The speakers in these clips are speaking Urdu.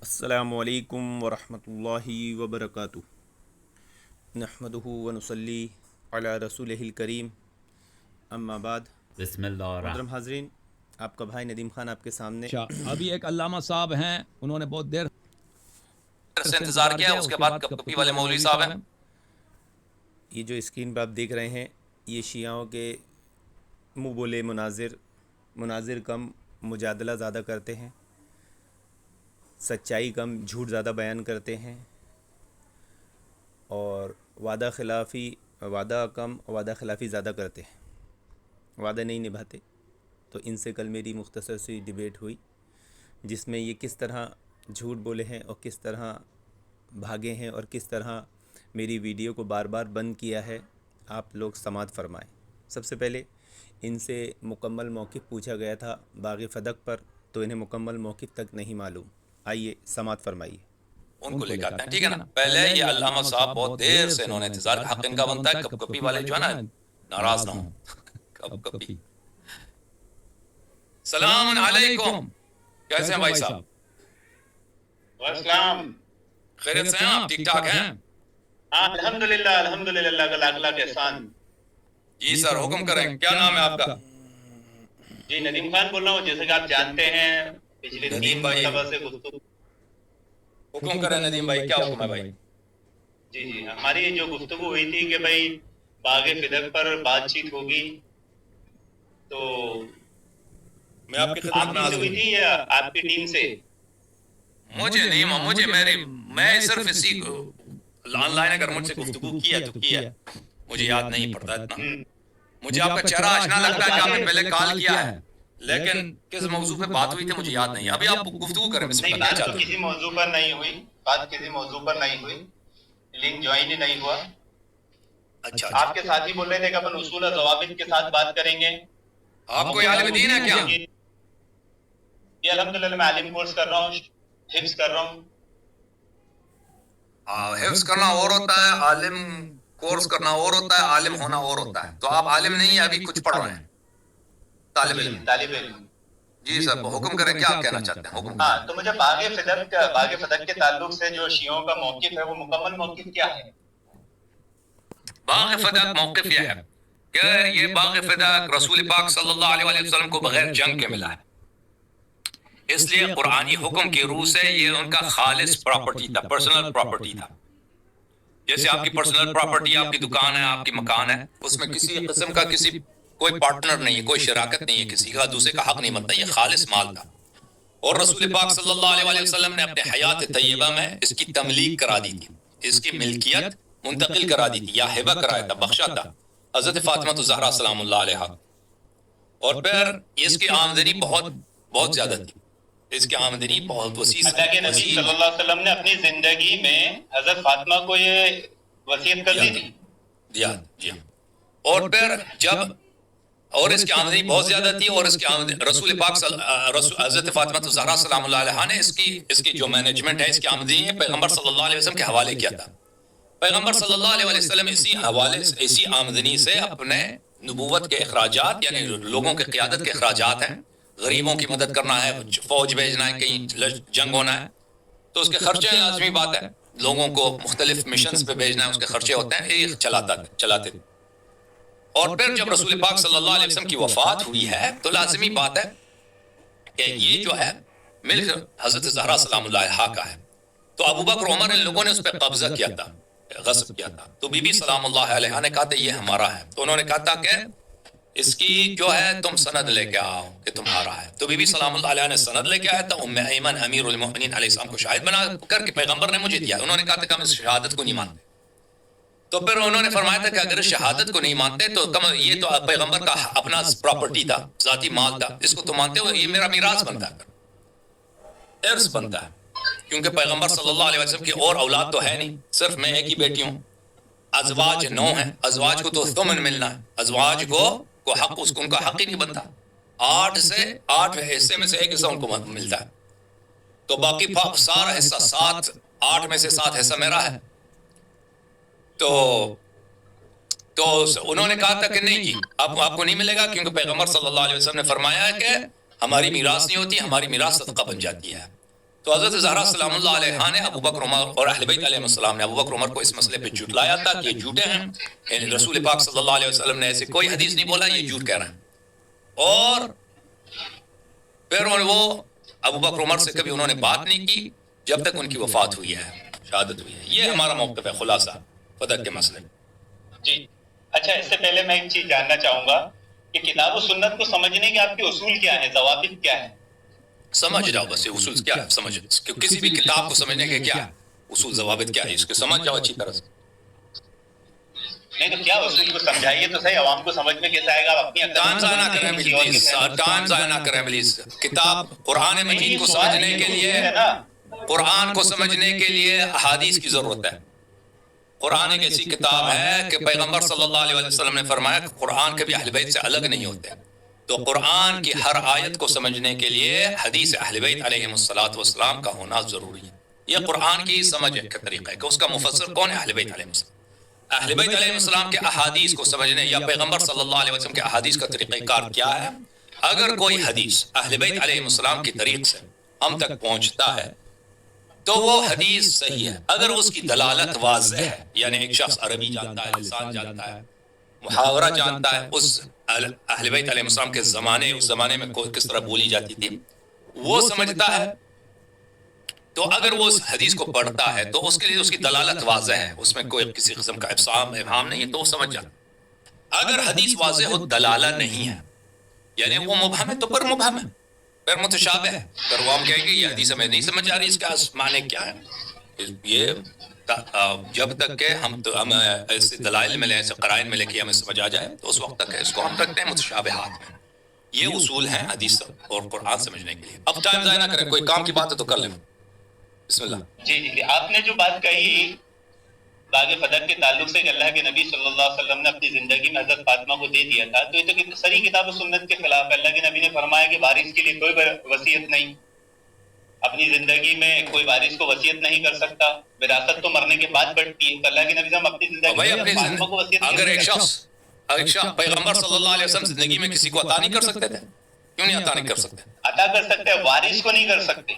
السلام علیکم ورحمۃ اللہ وبرکاتہ۔ نحمدہ ونصلی علی رسولہ الکریم، اما بعد۔ بسم اللہ محترم حاضرین، آپ کا بھائی ندیم خان آپ کے سامنے ابھی ایک علامہ صاحب ہیں، انہوں نے بہت دیر سے انتظار کیا، اس کے بعد کپی والے مولوی صاحب ہیں۔ یہ جو اسکرین پہ آپ دیکھ رہے ہیں، یہ شیعوں کے منہ بولے مناظر کم، مجادلہ زیادہ کرتے ہیں، سچائی کم، جھوٹ زیادہ بیان کرتے ہیں، اور وعدہ کم، وعدہ خلافی زیادہ کرتے ہیں، وعدہ نہیں نبھاتے۔ تو ان سے کل میری مختصر سی ڈیبیٹ ہوئی، جس میں یہ کس طرح جھوٹ بولے ہیں اور کس طرح بھاگے ہیں اور کس طرح میری ویڈیو کو بار بار بند کیا ہے۔ آپ لوگ سماعت فرمائیں۔ سب سے پہلے ان سے مکمل موقف پوچھا گیا تھا باغ فدق پر، تو انہیں مکمل موقف تک نہیں معلوم۔ آئیے سماعت فرمائیے۔ ان کو لے کے آتے ہیں، ٹھیک ہے نا۔ پہلے یہ علامہ صاحب بہت دیر سے انہوں نے انتظار، حق ان کا بنتا ہے، کپ کپی والے جو ہے نا ناراض نہ ہوں۔ کپ کپی سلام علیکم، کیسے ہیں بھائی صاحب؟ والسلام، خیریت سے ہیں آپ؟ ٹھیک ٹھاک ہیں؟ ہاں الحمدللہ اللہ کا لاکھ لاکھ احسان۔ جی سر، حکم کریں، کیا نام ہے آپ کا؟ جی ندیم خان بول رہا ہوں، جیسے کہ آپ جانتے ہیں پچھلے ندیم 3 بھائی۔ مرتبہ سے گفتگو۔ حکم کریں ندیم بھائی، کیا حکم ہے بھائی؟ جی ہماری جو گفتگو ہوئی تھی کہ بھائی باغ فدق پر بات چیت ہوگی، تو میں آپ کی آپ خدمت میں کی سے حاضر ہوئی ہوں۔ تھی یا آپ کی ٹیم سے؟ مجھے نہیں، میں صرف اسی آن لائن اگر مجھ سے گفتگو کی ہے تو کی ہے، مجھے یاد نہیں پڑتا اتنا۔ مجھے آپ کا چہرہ آشنا لگتا ہے کہ آپ نے پہلے کال کیا ہے، لیکن کس موضوع پہ بات ہوئی تھی مجھے یاد نہیں ہے۔ ابھی آپ گفتگو کریں، بسم نہیں، اللہ، کیا بات تو چاہتے ہیں؟ کسی موضوع پر نہیں ہوئی، بات کسی موضوع پر نہیں ہوئی، لنک جوائن ہی نہیں ہوا۔ اچھا، آپ کے ساتھی بول رہے تھے کہ اپن اصول اور ضوابط کے ساتھ بات کریں گے۔ آپ کو عالم دین ہے کیا؟ یہ الحمدللہ میں عالم کورس کر رہا ہوں، حفظ کر رہا ہوں۔ حفظ کرنا اور ہوتا ہے، عالم کورس کرنا اور ہوتا ہے، عالم ہونا اور ہوتا ہے۔ تو آپ عالم نہیں ہیں، ابھی کچھ پڑھ رہے ہیں، طالب علم۔ طالب علم۔ جی سر، حکم کریں، کیا آپ کہنا چاہتے ہیں؟ حکم کریں۔ ہاں، تو مجھے باغ فدق کے تعلق سے جو شیعوں کا موقف ہے وہ مکمل موقف کیا ہے؟ باغ فدق موقف یہ ہے کہ یہ باغ فدق رسول پاک صلی اللہ علیہ وسلم کو بغیر جنگ کے ملا ہے، اس لیے قرآنی حکم کی روح سے یہ ان کا خالص پراپرٹی تھا، پرسنل پراپرٹی تھا۔ جیسے آپ کی پرسنل پراپرٹی، آپ کی دکان ہے، آپ کی مکان ہے، اس میں کسی قسم کا کوئی پارٹنر نہیں ہے، کوئی شراکت نہیں ہے، کسی کا دوسرے کا حق نہیں بنتا، یہ خالص مال تھا۔ اور رسول پاک صلی اللہ علیہ وسلم نے اپنے حیات طیبہ میں اس کی تملیک کرا دی تھی، اس کی ملکیت منتقل کرا دی تھی، یا ہبہ کرایا تھا، بخشا تھا حضرت فاطمہ الزہرا سلام اللہ علیہا۔ اور پھر اس کی آمدنی بہت زیادہ تھی، اس کی آمدنی بہت وسیع اللہ کے نبی صلی اللہ علیہ وسلم نے اپنی زندگی میں حضرت فاطمہ کو یہ وصیت کر دی تھی۔ جی ہاں۔ اور پھر اور اس کی آمدنی بہت زیادہ تھی، اور اس کی آمدنی رسول پاک حضرت فاطمہ الزہرا سلام اللہ علیہا نے اس کی جو مینجمنٹ ہے، اس کی آمدنی پیغمبر صلی اللہ علیہ وسلم کے حوالے کیا تھا۔ پیغمبر صلی اللہ علیہ وسلم اسی آمدنی سے اپنے نبوت کے اخراجات، یعنی لوگوں کے قیادت کے اخراجات ہیں، غریبوں کی مدد کرنا ہے، فوج بھیجنا ہے، کہیں جنگ ہونا ہے، تو اس کے خرچے لازمی بات ہے، لوگوں کو مختلف مشنز پہ بھیجنا ہے، اس کے خرچے ہوتے ہیں، یہ چلاتے تھے۔ اور پھر جب رسول پاک صلی اللہ علیہ وسلم کی وفات ہوئی ہے تو لازمی بات ہے کہ یہ جو ہے ملک حضرت زہرا سلام اللہ علیہا کا ہے، تو ابو بکر عمر ان لوگوں نے اس پہ قبضہ کیا تھا، غصب کیا تھا، تو بی بی سلام اللہ علیہا نے کہا تھا یہ ہمارا ہے، تو انہوں نے کہا تھا کہ اس کی جو ہے تم سند لے کے آؤ کہ تمہارا ہے، تو بی بی سلام اللہ علیہ نے سند لے کے آیا تھا، ام ایمن امیر المؤمنین علیہ السلام کو شاہد بنا کر کے پیغمبر نے مجھے دیا، انہوں نے کہا تھا کہ ہم اس شہادت کو نہیں مانتے، تو پھر انہوں نے فرمایا تھا کہ اگر شہادت کو نہیں مانتے تو یہ تو پیغمبر کا اپنا پراپرٹی تھا، ذاتی مال تھا، اس کو تو مانتے ہو، یہ میرا میراث بنتا ہے، ارث بنتا ہے، کیونکہ پیغمبر صلی اللہ علیہ وسلم کی اور اولاد تو ہے نہیں، صرف میں ایک ہی بیٹی ہوں، ازواج 9 ہیں، ازواج کو تو ثمن ملنا ہے، ازواج کو حق، ان کا حق ہی نہیں بنتا، 8 حصے میں سے ایک حصہ ان کو ملتا ہے، تو باقی سارا حصہ 8 میں سے 7 حصہ میرا ہے۔ تو انہوں نے کہا تھا کہ نہیں جی، آپ کو نہیں ملے گا، کیونکہ پیغمبر صلی اللہ علیہ وسلم نے فرمایا ہے کہ ہماری میراث نہیں ہوتی، ہماری میراث صدقہ بن جاتی ہے۔ تو حضرت زہرا سلام اللہ علیہ نے ابو بکر عمر اور اہل بیت علیہ السلام نے ابو بکر عمر کو اس مسئلے پہ جھٹلایا تھا کہ یہ جھوٹے ہیں، یعنی رسول پاک صلی اللہ علیہ وسلم نے ایسے کوئی حدیث نہیں بولا، یہ جھوٹ کہہ رہے ہیں۔ اور پھر وہ ابو بکر عمر سے کبھی انہوں نے بات نہیں کی جب تک ان کی وفات ہوئی ہے، شہادت ہوئی ہے۔ یہ ہمارا موقف ہے خلاصہ فدق کے مسئلے۔ جی اچھا، اس سے پہلے میں ایک چیز جاننا چاہوں گا کہ کتاب و سنت کو سمجھنے کے آپ کے اصول کیا ہیں، ضوابط کیا ہیں؟ سمجھ جاؤ بس، یہ اصول کیا ہے سمجھ، کسی بھی کتاب کو سمجھنے کے کیا اصول ضوابط کیا ہے، اس کو سمجھ جاؤ اچھی طرح سے۔ نہیں تو کیا اصول کو سمجھائیے تو صحیح، عوام کو سمجھ میں کیسے آئے گا؟ آپ اپنی ٹائم ضائع نہ کریں پلیز، ٹائم ضائع نہ کریں پلیز۔ کتاب قرآن مجید کو سمجھنے کے لیے، قرآن کو سمجھنے کے لیے احادیث کی ضرورت ہے۔ قرآن ایک ایسی کتاب ہے کہ پیغمبر صلی اللہ علیہ وسلم نے فرمایا کہ قرآن کبھی اہل بیت سے الگ نہیں ہوتے، تو قرآن کی ہر آیت کو سمجھنے کے لیے حدیث اہل بیت علیہ السلام کا ہونا ضروری ہے۔ یہ قرآن کی سمجھ کا طریقہ ہے کہ اس کا مفسر کون ہے؟ اہل بیت علیہ السلام۔ اہل بیت علیہ السلام کے احادیث کو سمجھنے یا پیغمبر صلی اللہ علیہ وسلم کے احادیث کا طریقہ کار کیا ہے؟ اگر کوئی حدیث اہل بیت علیہ السلام کی طریق سے ہم تک پہنچتا ہے تو وہ حدیث صحیح ہے، اگر اس کی دلالت واضح ہے، یعنی ایک شخص عربی جانتا ہے، لسان جانتا ہے، محاورہ جانتا ہے، اس اہل بیت علیہ السلام کے زمانے، اس زمانے میں کس طرح بولی جاتی تھی وہ سمجھتا ہے، تو اگر وہ اس حدیث کو پڑھتا ہے تو اس کے لیے اس کی دلالت واضح ہے، اس میں کوئی کسی قسم کا ابہام نہیں ہے، تو وہ سمجھ جاتا ہے۔ اگر حدیث واضح ہو، دلالہ نہیں ہے، یعنی وہ مبہم ہے، تو پر مبہم ہے، پھر متشابہ ہے، پھر وہ ہم کہیں گے یہ حدیث ہمیں نہیں سمجھ آ رہی، اس کا معنی کیا ہے؟ یہ جب تک کہ ہم ایسے دلائل میں لیں، ایسے قرائن میں لے کے ہمیں سمجھ آ جائے تو اس وقت تک اس کو ہم رکھتے ہیں متشابہات میں۔ یہ اصول ہیں حدیث اور قرآن سمجھنے کے لیے۔ اب ٹائم ضائع نہ کریں، کوئی کام کی بات ہے تو کر لیں، بسم اللہ۔ جی آپ نے جو بات کہی باغ فدق کے تعلق سے کہ اللہ کے نبی صلی اللہ علیہ وسلم نے اپنی زندگی میں حضرت فاطمہ کو دے دیا تھا، تو یہ تو سری کتاب و سنت کے خلاف ہے۔ اللہ کے نبی نے فرمایا کہ وارث کے لیے کوئی وصیت نہیں، اپنی زندگی میں کوئی وارث کو وصیت نہیں کر سکتا، وراثت تو مرنے کے بعد بڑھتی ہے، تو اللہ کے نبی صاحب اپنی زندگی میں فاطمہ کو وصیت اگر ایک شخص پیغمبر صلی اللہ علیہ وسلم زندگی میں کسی کو عطا نہیں کر سکتے تھے، کیوں نہیں عطا نہیں کر سکتے؟ عطا کر سکتے ہیں، وارث کو نہیں کر سکتے۔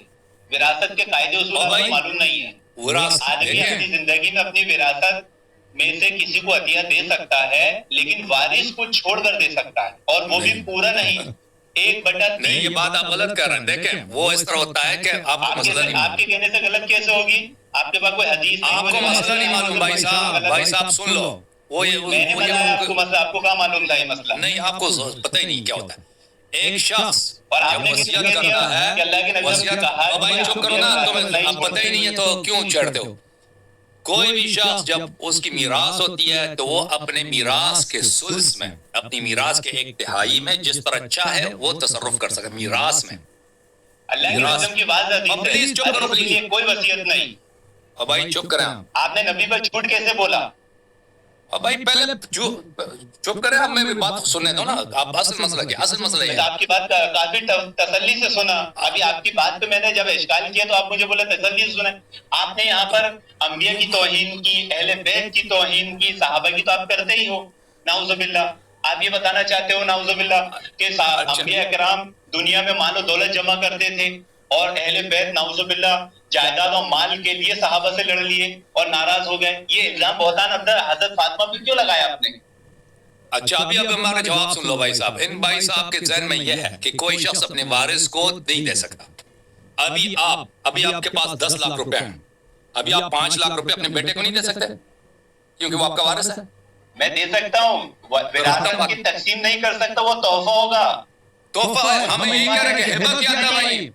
وراثت کے قاعدے اصول معلوم نہیں ہے۔ آدمی اپنی زندگی میں اپنی وراثت میں سے کسی کو عطیہ دے سکتا ہے، لیکن وارث کو چھوڑ کر دے سکتا ہے، اور وہ بھی پورا نہیں، 1/3۔ نہیں، یہ بات آپ غلط کر رہے ہیں۔ دیکھیں وہ اس طرح ہوتا ہے کہ آپ کو مسئلہ نہیں، آپ کے کہنے سے غلط کیسے ہوگی؟ آپ کے پاس کوئی حدیث نہیں، آپ کو مسئلہ نہیں معلوم۔ بھائی صاحب سن لو، میں نے بتایا آپ کو مسئلہ، آپ کو کہاں معلوم تھا یہ مسئلہ؟ نہیں، آپ کو پتہ ہی نہیں کیا ہوتا ہے۔ ایک شخص اور آپ جب نے وصیت کرتا ہے، وصیت بھائی چپ کرو نا، تمہیں اب پتہ ہی نہیں ہے تو کیوں چڑھتے ہو؟ کوئی بھی شخص جب اس کی میراث ہوتی ہے تو وہ اپنے میراث کے ثلث میں، اپنی میراث کے 1/3 میں جس پر چاہے وہ تصرف کر سکے میراث میں۔ اللہ کے نظم کی بات پلیز چپ کرو، پلیز۔ کوئی وصیت نہیں۔ اور بھائی چپ کریں آپ نے نبی پر جھوٹ کیسے بولا؟ اور بھائی پہلے چپ کریں، اب میں بھی بات سننے دو نا۔ آپ اصل مسئلہ کیا؟ اصل مسئلہ یہ آپ کی بات کافی تسلی سے سنا، ابھی آپ کی بات پہ میں نے جب اشکال کیا تو آپ مجھے بولے تسلی سے سنیں۔ آپ نے یہاں پر انبیاء کی توہین کی، اہل بیت کی توہین کی، صحابہ کی تو آپ کرتے ہی ہو، نعوذ باللہ۔ آپ یہ بتانا چاہتے ہو نعوذ باللہ کہ انبیاء کرام دنیا میں مال و دولت جمع کرتے تھے، اور اہل بیت نعوذ باللہ جائیداد اور مال کے لیے صحابہ سے لڑ لیے اور ناراض ہو گئے۔ یہ الزام بہتان اندر حضرت فاطمہ پہ کیوں لگایا آپ نے؟ اچھا، ابھی اب ہمارا جواب سن لو بھائی صاحب۔ ان بھائی صاحب کے ذہن میں یہ ہے کہ کوئی شخص اپنے وارث کو نہیں دے سکتا۔ ابھی آپ کے پاس 10 لاکھ روپے ہیں، ابھی آپ 5 لاکھ روپے اپنے بیٹے کو نہیں دے سکتے کیونکہ وہ آپ کا وارث ہے۔ میں دے سکتا ہوں، وراثت کی تقسیم نہیں کر سکتا، وہ تحفہ ہوگا۔ تحفہ ہے، ہم یہی کہہ رہے ہیں کہ ہبہ کیا تھا بھائی؟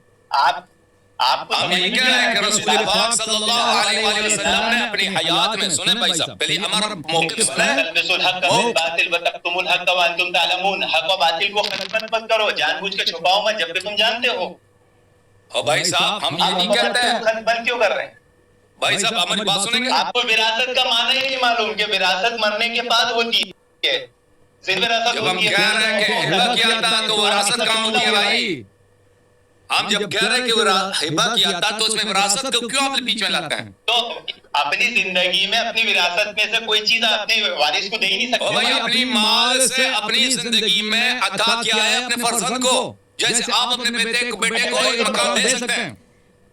ہم یہی کہہ رہے ہیں کہ رسول پاک صلی اللہ علیہ وآلہ وسلم نے اپنی حیات میں، سنیں بھائی صاحب پہلے ہمارا موقف سنیں۔ تلبسوا الحق بالباطل وتکتموا الحق وانتم تعلمون۔ حق و باطل کو خلط مت کرو، جان بوجھ کے چھپاؤ مت جبکہ تم جانتے ہو۔ اور بھائی صاحب ہم یہ نہیں کہتے ہیں، خلط بند کیوں کر رہے ہیں؟ بھائی صاحب ہماری بات سنیں گے؟ آپ کو وراثت کا معنی ہی نہیں معلوم کہ وراثت مرنے کے بعد ہوتی ہے۔ جب ہم کہہ رہے ہیں کہ ہبہ کیا تھا تو وراثت کہاں ہوتی ہے بھائی؟ ہم جب کہہ رہے ہیں کہ ہبہ کیا تھا تو اس میں وراثت کو کیوں اپنے بیچ میں لاتے ہیں؟ تو اپنی زندگی میں اپنی وراثت میں سے کوئی چیز اپنے وارث کو دے ہی نہیں سکتے۔ اور بھائی اپنی مال سے اپنی زندگی میں عطا کیا ہے اپنے فرزند کو، جیسے آپ اپنے بیٹے کو ایک مقام دے سکتے ہیں۔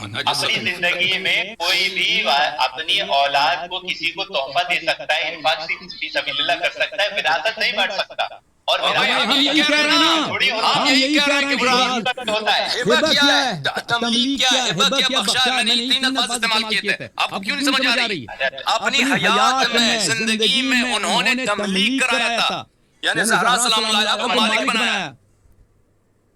اپنی زندگی میں کوئی بھی اپنی اولاد کو کسی کو تحفہ دے سکتا ہے، انفاق فی سبیل اللہ کر سکتا ہے، وراثت نہیں بانٹ سکتا. اور ہم یہی کہہ رہے ہیں نا، ہم یہی کہہ رہے ہیں کہ ہوتا ہے. ہبہ کیا ہے، تملیک کیا ہے، ہبہ کیا بخشا ہے. میں نے تین الفاظ استعمال کیے تھے، آپ کو کیوں نہیں سمجھ آ رہی؟ اپنی حیات میں، زندگی میں انہوں نے تملیک کرایا تھا، یعنی زہرا سلام اللہ علیہ کو مالک بنایا.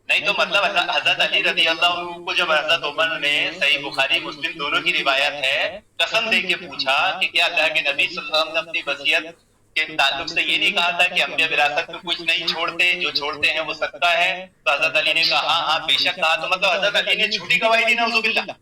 نہیں تو مطلب حضرت علی رضی اللہ عنہ کو جب حضرت عمر نے، صحیح بخاری مسلم دونوں کی روایت ہے، قسم دے کے پوچھا کہ کیا اللہ کے نبی صلی اللہ علیہ وسلم نے اپنی وصیت کے تعلق سے یہ نہیں کہا تھا کہ انبیاء وراثت میں کچھ نہیں چھوڑتے، جو چھوڑتے ہیں وہ صدقہ ہے؟ تو حضرت علی نے کہا ہاں ہاں بے شک کہا. تو مطلب حضرت علی نے جھوٹی گواہی دی نعوذ باللہ.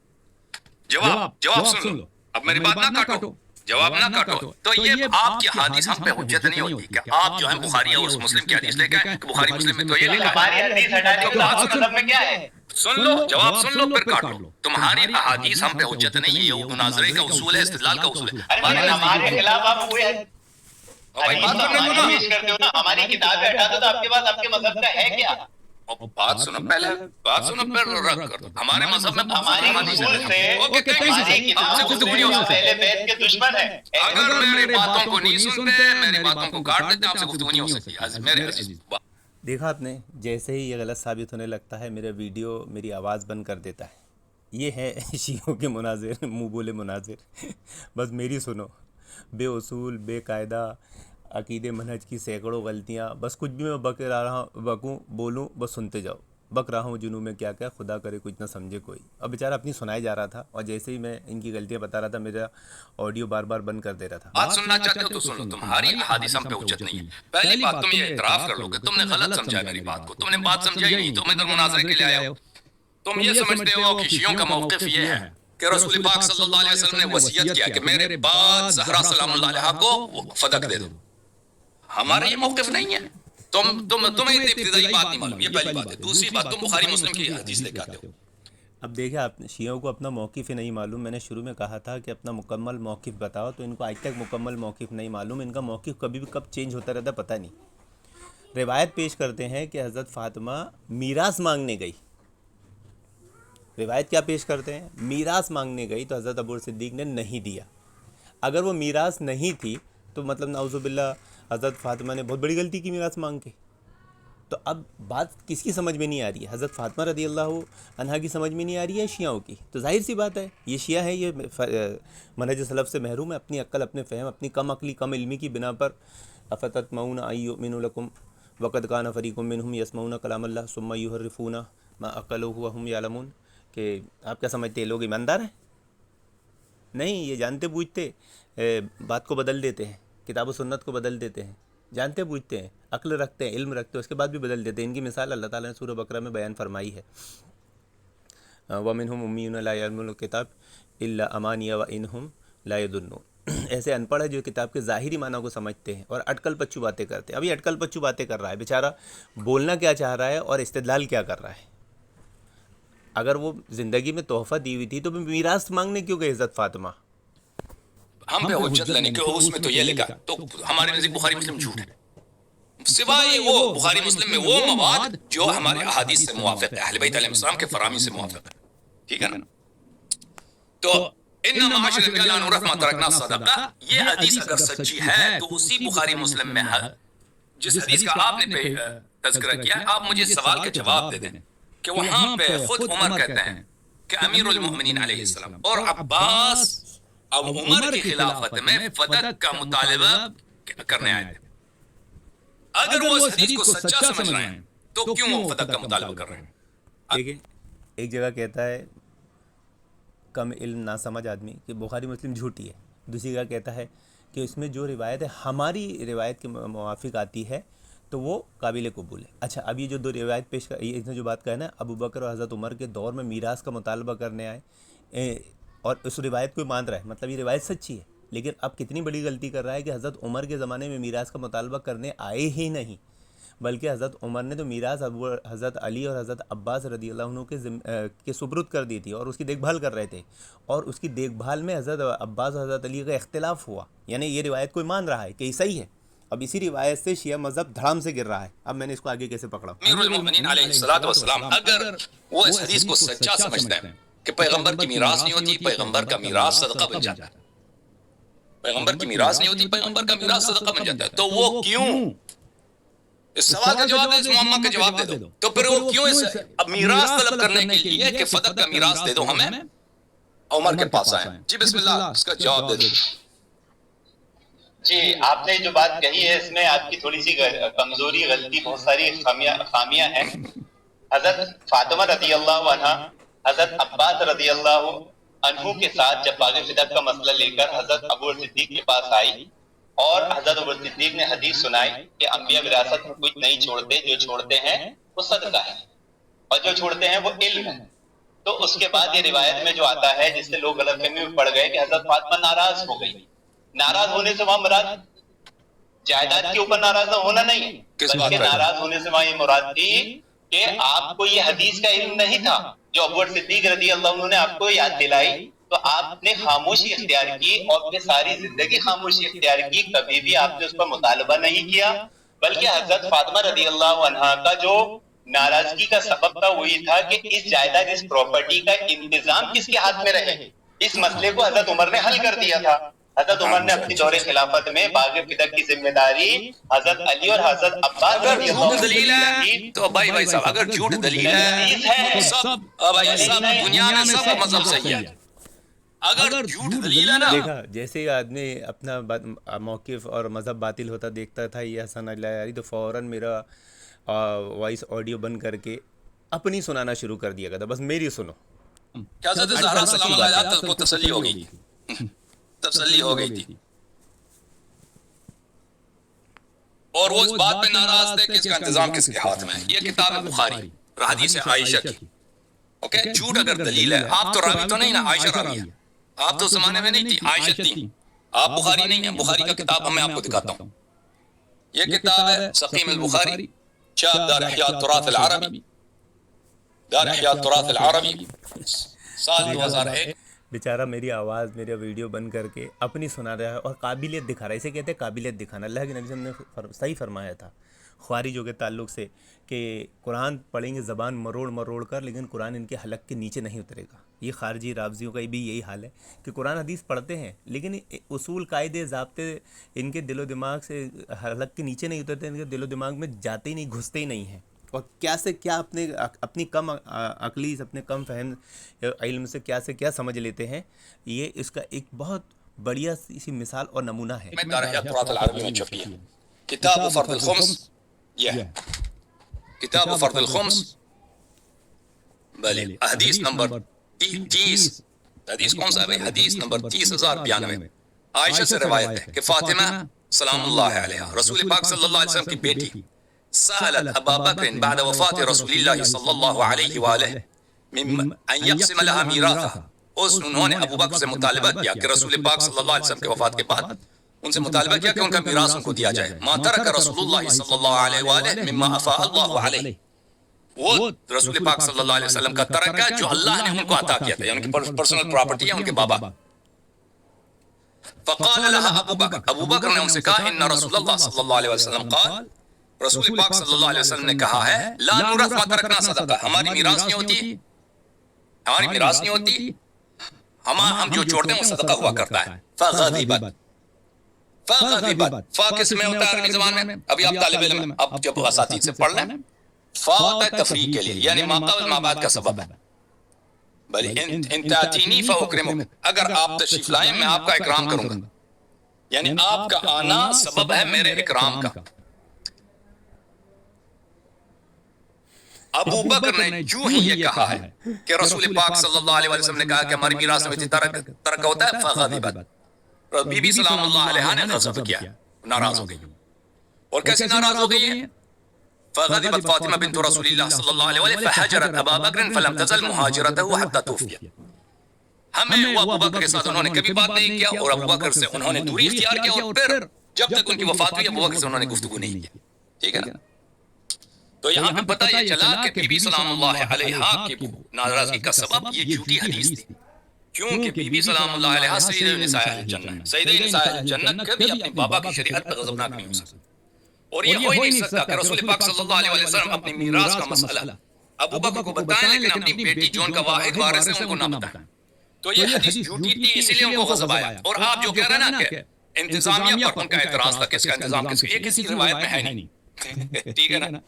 جواب سن لو، اب میری بات نہ کاٹو، جواب نہ کاٹو. تو یہ آپ کی حدیث ہم پہ حجت نہیں ہوتی کہ آپ جو ہے بخاری اور مسلم کی حدیث لے کے آئے کہ بخاری مسلم میں تو یہ لکھا ہماری حدیث ہٹانے کے بعد مطلب میں کیا ہے؟ سن لو، جواب سن لو پھر کاٹ لو. تمہاری احادیث ہم پہ حجت نہیں ہے، یہ مناظرے کا اصول ہے، استدلال کا اصول ہے. ہمارے خلاف آپ ہوئے پیش کرتے ہو نا، ہماری کتابیں ہٹا دو تو آپ کے پاس آپ کے مذہب کا ہے کیا؟ بات سنو پہلے، بات سنو پھر رد کر دو. ہمارے مذہب میں ہماری اصول سے اوکے ہماری کتابوں سے اہل بیت کے دشمن ہیں. اگر میری باتوں کو نہیں سنتے، میری باتوں کو کاٹ دیتے، آپ سے گفتگو نہیں ہو سکتی. میرے عزیز دیکھا آپ نے، جیسے ہی یہ غلط ثابت ہونے لگتا ہے میرا ویڈیو میری آواز بند کر دیتا ہے. یہ ہے شیعوں کے مناظر، منہ بولے مناظر. بس میری سنو، بے اصول، بے قاعدہ عقیدے منہج کی سینکڑوں غلطیاں. بس کچھ بھی میں بک رہا ہوں، بکوں بولوں، بس سنتے جاؤ. بک رہا ہوں جنوں میں کیا کیا، خدا کرے کچھ نہ سمجھے کوئی. اب بیچارہ اپنی سنائے جا رہا تھا، اور جیسے ہی میں ان کی غلطیاں بتا رہا تھا میرا آڈیو بار بار بند کر دے رہا تھا. بات سننا چاہتے ہو تو سن لو. تمہاری احادیث ہم پہ حجت نہیں ہے. پہلی بات تم یہ اعتراف کر لو کہ تم نے غلط سمجھا میری بات کو، تم نے بات سمجھا ہی نہیں، تم ادھر مناظرے کے لیے آئے ہو. تم یہ سمجھتے ہو کہ شیعوں کا موقف یہ ہے کہ رسول پاک صلی اللہ علیہ وسلم نے وصیت کیا کہ میرے بعد زہرا سلام اللہ علیہ کو فدق دے دو. ہمارا یہ موقف نہیں ہے. تمہیں ابتدائی بات نہیں معلوم، یہ پہلی بات ہے. دوسری بات، تم بخاری مسلم کی حدیث لے کے آتے ہو. اب دیکھیں، آپ شیعوں کو اپنا موقف ہی نہیں معلوم. میں نے شروع میں کہا تھا کہ اپنا مکمل موقف بتاؤ، تو ان کو آج تک مکمل موقف نہیں معلوم. ان کا موقف کبھی بھی کب چینج ہوتا رہتا پتہ نہیں. روایت پیش کرتے ہیں کہ حضرت فاطمہ میراث مانگنے گئی. روایت کیا پیش کرتے ہیں؟ میراث مانگنے گئی تو حضرت ابو صدیق نے نہیں دیا. اگر وہ میراث نہیں تھی تو مطلب نعوذ باللہ حضرت فاطمہ نے بہت بڑی غلطی کی میراث مانگ کے. تو اب بات کس کی سمجھ میں نہیں آ رہی ہے؟ حضرت فاطمہ رضی اللہ عنہا کی سمجھ میں نہیں آ رہی ہے شیعوں کی؟ تو ظاہر سی بات ہے، یہ شیعہ ہے، یہ منہج سلف سے محروم ہے. اپنی عقل، اپنے فہم، اپنی کم عقلی، کم علمی کی بنا پر افتطمعون ان یؤمنوا لکم وقد کان فریق منہم یسمعون کلام اللہ ثم یحرفون ما عقلوہ وہم یعلمون. کہ آپ کیا سمجھتے ہیں لوگ ایماندار ہیں؟ نہیں، یہ جانتے بوجھتے بات کو بدل دیتے ہیں، کتاب و سنت کو بدل دیتے ہیں. جانتے بوجھتے ہیں، عقل رکھتے ہیں، علم رکھتے ہیں، اس کے بعد بھی بدل دیتے ہیں. ان کی مثال اللہ تعالیٰ نے سورہ بقرہ میں بیان فرمائی ہے. وَمِنْهُمْ أُمِّيُّونَ لَا يَعْلَمُونَ الْكِتَابَ إِلَّا أَمَانِيَ وَإِنْهُمْ لَا يَظُنُّونَ. ایسے ان پڑھ ہے جو کتاب کے ظاہری معنی کو سمجھتے ہیں اور اٹکل پچو باتیں کرتے ہیں. ابھی اٹکل پچو باتیں کر رہا ہے بیچارہ، بولنا کیا چاہ رہا ہے اور استدلال کیا کر رہا ہے. اگر وہ زندگی میں تحفہ دی ہوئی تھی تو میراث مانگنے کیوں گئی حضرت فاطمہ؟ ہم پہ حجت لینے کہ اس میں تو یہ لکھا، تو ہمارے نزدیک بخاری مسلم جھوٹ ہے، سوائے وہ بخاری مسلم میں وہ مواد جو ہمارے احادیث سے موافق ہے، اہل بیت علیہ السلام کے فراہمی سے موافق ہے. ٹھیک ہے نا؟ تو انما معاشر الانبیاء لا نورث ما ترکنا صدقہ، یہ حدیث اگر سچی ہے تو اسی بخاری مسلم میں ہے جس حدیث کا آپ نے تذکرہ کیا ہے. آپ مجھے سوال کا جواب دے دیں کہ وہاں پہ خود عمر کہتے ہیں کہ امیر المؤمنین علیہ السلام اور عباس اب عمر کی خلافت میں فدق کا مطالبہ کرنے آئے تھے. اگر وہ اس حدیث کو سچا سمجھ رہے ہیں تو کیوں وہ فدق کا مطالبہ کر رہے ہیں؟ دیکھیں، ایک جگہ کہتا ہے کم علم نہ سمجھ آدمی کہ بخاری مسلم جھوٹی ہے، دوسری جگہ کہتا ہے کہ اس میں جو روایت ہے ہماری روایت کے موافق آتی ہے تو وہ قابل قبول ہے. اچھا، اب یہ جو دو روایت پیش کر، اس نے جو بات کہا نا ابو بکر اور حضرت عمر کے دور میں میراث کا مطالبہ کرنے آئے اور اس روایت کو مان رہا ہے، مطلب یہ روایت سچی ہے. لیکن اب کتنی بڑی غلطی کر رہا ہے کہ حضرت عمر کے زمانے میں میراث کا مطالبہ کرنے آئے ہی نہیں، بلکہ حضرت عمر نے تو میراث حضرت علی اور حضرت عباس رضی اللہ عنہ کے سپرد کر دی تھی اور اس کی دیکھ بھال کر رہے تھے. اور اس کی دیکھ بھال میں حضرت عباس اور حضرت علی کا اختلاف ہوا، یعنی یہ روایت کوئی مان رہا ہے کہ یہ صحیح ہے. اب اسی روایت سے شیعہ مذہب دھڑام سے گر رہا ہے. اب میں نے اس کو آگے کیسے پکڑا؟ امیر المؤمنین علیہ السلام اگر وہ اس حدیث کو سچا سمجھتے ہیں کہ پیغمبر کی میراث نہیں ہوتی، پیغمبر کا میراث صدقہ بن جاتا ہے. پیغمبر کی میراث نہیں ہوتی، پیغمبر کا میراث صدقہ بن جاتا ہے. تو وہ کیوں؟ اس سوال کا جواب دے، اس معمہ کا جواب دے دو. تو پھر وہ کیوں اب میراث طلب کرنے کے لیے کہ فدق کا میراث دے دو ہمیں، عمر کے پاس آئے؟ جی بسم اللہ، اس کا جواب دے دو. جی آپ نے جو بات کہی ہے اس میں آپ کی تھوڑی سی کمزوری، غلطی، بہت ساری خامیاں ہیں. حضرت فاطمہ رضی اللہ عنہ حضرت عباس رضی اللہ عنہ کے ساتھ جب باغ فدق کا مسئلہ لے کر حضرت ابو صدیق کے پاس آئی اور حضرت ابو صدیق نے حدیث سنائی کہ انبیاء وراثت میں کچھ نہیں چھوڑتے، جو چھوڑتے ہیں وہ صدقہ ہے اور جو چھوڑتے ہیں وہ علم ہے. تو اس کے بعد یہ روایت میں جو آتا ہے جس سے لوگ غلط فہمی میں پڑ گئے کہ حضرت فاطمہ ناراض ہو گئی. ناراض ہونے سے وہاں مراد جائیداد کے اوپر ناراض ہونا نہیں ہے، بلکہ ناراض ہونے سے وہاں یہ مراد تھی کہ آپ کو یہ حدیث کا علم نہیں تھا جو ابو بکر صدیق رضی اللہ عنہ نے آپ کو یاد دلائی، تو آپ نے خاموشی اختیار کی اور پھر ساری زندگی خاموشی اختیار کی. کبھی بھی آپ نے اس پر مطالبہ نہیں کیا، بلکہ حضرت فاطمہ رضی اللہ عنہا کا جو ناراضگی کا سبب تھا وہی تھا کہ اس جائیداد، اس پراپرٹی کا انتظام کس کے ہاتھ میں رہے. اس مسئلے کو حضرت عمر نے حل کر دیا تھا. حضرت عمر نے اپنی دور خلافت میں باغ فدق کی ذمہ داری حضرت علی اور حضرت عباس اگر جھوٹ دلیل ہے تو بھائی صاحب، اگر جھوٹ دلیل ہے سب بھائی سب دنیا میں سب مذہب صحیح ہے. اگر جھوٹ دلیل ہے نا، دیکھا جیسے آدمی اپنا موقف اور مذہب باطل ہوتا دیکھتا تھا یہ حسن اللہ یاری، تو فوراً میرا وائس آڈیو بند کر کے اپنی سنانا شروع کر دیا کرتا، بس میری سنو. کیا حضرت زہرا سلام اللہ علیہا کو تسلی ہو گئی، تسلی ہو گئی تھی، اور وہ اس بات پہ ناراض تھے کہ اس کا انتظام کس کے ہاتھ میں ہے. یہ کتاب ہے بخاری، حدیث عائشہ کی. اوکے، جھوٹ اگر دلیل ہے، آپ تو راوی تو نہیں نا، عائشہ راوی ہے. آپ تو زمانے میں نہیں تھی، عائشہ تھی. آپ بخاری نہیں ہیں. بخاری کا کتاب میں آپ کو دکھاتا ہوں. یہ کتاب ہے سقیم البخاری، چھاپ دار احیاء التراث العربی، دار احیاء التراث العربی، سال 2001. بیچارہ میری آواز، میرا ویڈیو بند کر کے اپنی سنا رہا ہے اور قابلیت دکھا رہا ہے. اسے کہتے ہیں قابلیت دکھانا. اللہ کے نبی صلی اللہ علیہ وسلم نے صحیح فرمایا تھا خوارجوں کے تعلق سے کہ قرآن پڑھیں گے زبان مروڑ مروڑ کر، لیکن قرآن ان کے حلق کے نیچے نہیں اترے گا. یہ خارجی رافضیوں کا بھی یہی حال ہے کہ قرآن حدیث پڑھتے ہیں لیکن اصول، قاعدے، ضابطے ان کے دل و دماغ سے حلق کے نیچے نہیں اترتے، ان کے دل و دماغ میں جاتے ہی نہیں، گھستے ہی نہیں ہیں. اور کیا سے کیا اپنی کم عقلی، اپنے کم فہم علم سے کیا سمجھ لیتے ہیں. یہ اس کا ایک بہت بڑھیا سی مثال اور نمونہ ہے. میں دار احیاء التراث العربی میں چھپی ہے کتاب فرض الخمس. یہ کتاب فرض الخمس، بلے حدیث نمبر 30. حدیث کون سا ہے بھائی؟ حدیث نمبر 30,092. عائشہ سے روایت ہے کہ فاطمہ سلام اللہ علیہا، رسول پاک صلی اللہ علیہ وسلم کی بیٹی، سألت ابا بکر بعد وفات رسول اللہ صلی اللہ علیہ وآلہ ان یقسم لها میراثها. انہوں نے ابو بکر سے مطالبہ کیا کہ رسول پاک صلی اللہ علیہ وسلم کے وفات کے بعد ان سے مطالبہ کیا کہ ان کا میراث ان کو دیا جائے. ما ترک رسول اللہ صلی اللہ علیہ وآلہ مما افاء اللہ علیہ، وہ رسول پاک صلی اللہ علیہ وسلم کا ترکہ جو اللہ نے ان کو عطا کیا تھا، یعنی کہ پرسنل پراپرٹی ہے ان کے بابا. فقال لها ابو بکر، ابو بکر نے ان سے کہا ان رسول اللہ صلی اللہ علیہ وسلم قال، رسول پاک صلی اللہ علیہ وسلم نے کہا ہے لا نورث ما ترکنا صدقہ، ہماری میراث نہیں ہوتی، ہماری میراث نہیں ہوتی، ہم جو چھوڑتے ہیں وہ صدقہ ہوا کرتا ہے. فغضبت، فا کس میں ہوتا ہے عربی زبان میں؟ ابھی آپ طالب علم ہیں، اب جب اساتذہ سے پڑھ لیں، فا ہوتا ہے تفریق کے لیے، یعنی ما قبل ما بعد کا سبب ہے. بل ان تاتینی فاکرمک، اگر آپ تشریف لائیں میں آپ کا اکرام کروں گا، یعنی آپ کا آنا سبب ہے میرے اکرام کا. ابو بکر نے جو ہی یہ کہا ہے کہ رسول پاک صلی اللہ علیہ وسلم نے کہا کہ ہماری میراث میں ترک ہوتا ہے، فغضبت، بی بی سلام اللہ علیہ نے غضب کیا، ناراض ہو گئی. اور کیسے ناراض ہو گئی ہیں؟ فغضبت فاطمہ بنت رسول اللہ صلی اللہ علیہ وسلم فحجرت ابا بکر فلم تزل مہاجرته حتى توفی. ہمیں وہ ابو بکر کے ساتھ انہوں نے کبھی بات نہیں کیا اور ابو بکر سے انہوں نے دوری اختیار کیا، اور پھر جب تک ان کی وفات ہوئی ابو بکر سے انہوں نے گفتگو نہیں کی. ٹھیک ہے نا؟ تو یہاں پہ پتہ یہ چلا کہ بی بی سلام اللہ علیہا کی ناراضگی کا سبب یہ جھوٹی حدیث تھی، کیونکہ بی بی سلام اللہ علیہا سید النساء الجنہ، سید النساء الجنہ کبھی اپنے بابا کی شریعت پر غضبناک نہیں ہو سکتا. اور یہ ہو ہی نہیں سکتا کہ رسول پاک صلی اللہ علیہ وسلم اپنی میراث کا مسئلہ ابو بکر کو بتائیں لیکن اپنی بیٹی جو ان کا واحد وارث ہے ان کو نہ بتائیں. تو یہ حدیث جھوٹی تھی، اسی لیے ان کو غضب آیا. اور آپ جو کہہ رہے ہیں نا کہ انتظامیہ پر ان کا اعتراض تھا کہ اس کا انتظام کس کا، یہ کسی روایت میں ہے نہیں. ٹھیک ہے نا،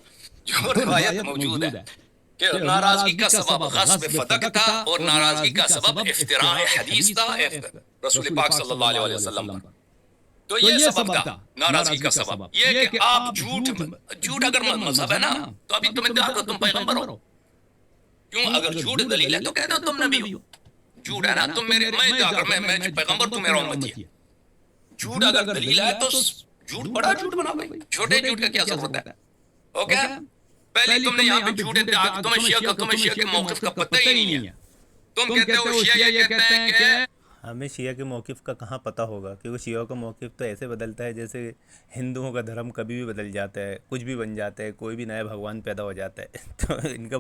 جو روایت موجود ہے کہ ناراضگی کا سبب غصب فتق تھا اور ناراضگی کا سبب افتراء حدیث تھا رسول پاک صلی اللہ علیہ وسلم پر. تو یہ سبب تھا ناراضگی کا سبب، یہ کہ آپ جھوٹ اگر مذہب ہے نا تو ابھی تم ادعا کرو تم پیغمبر ہو. کیوں؟ اگر جھوٹ دلیل ہے تو کہہ دو تم نبی ہو. جھوٹ ہے نا تم میرے، میں ادعا کر میں پیغمبر، تم میرا امتی ہے. جھوٹ اگر دلیل ہے تو جھوٹ بڑا جھوٹ بنا بھائی، چھوٹے جھوٹ کا کیا ضرورت ہے. اوکے، پہلے تم نے یہاں پہ جھوٹ ادعا، تمہیں شیعہ کے موقف کا پتہ ہی نہیں ہے. تم کہتے ہو شیعہ یہ کہتے ہیں کہ ہمیں شیعہ کے موقف کا کہاں پتہ ہوگا، کیونکہ شیعہ کا موقف تو ایسے بدلتا ہے جیسے ہندوؤں کا دھرم کبھی بھی بدل جاتا ہے، کچھ بھی بن جاتا ہے، کوئی بھی نیا بھگوان پیدا ہو جاتا ہے. تو ان کا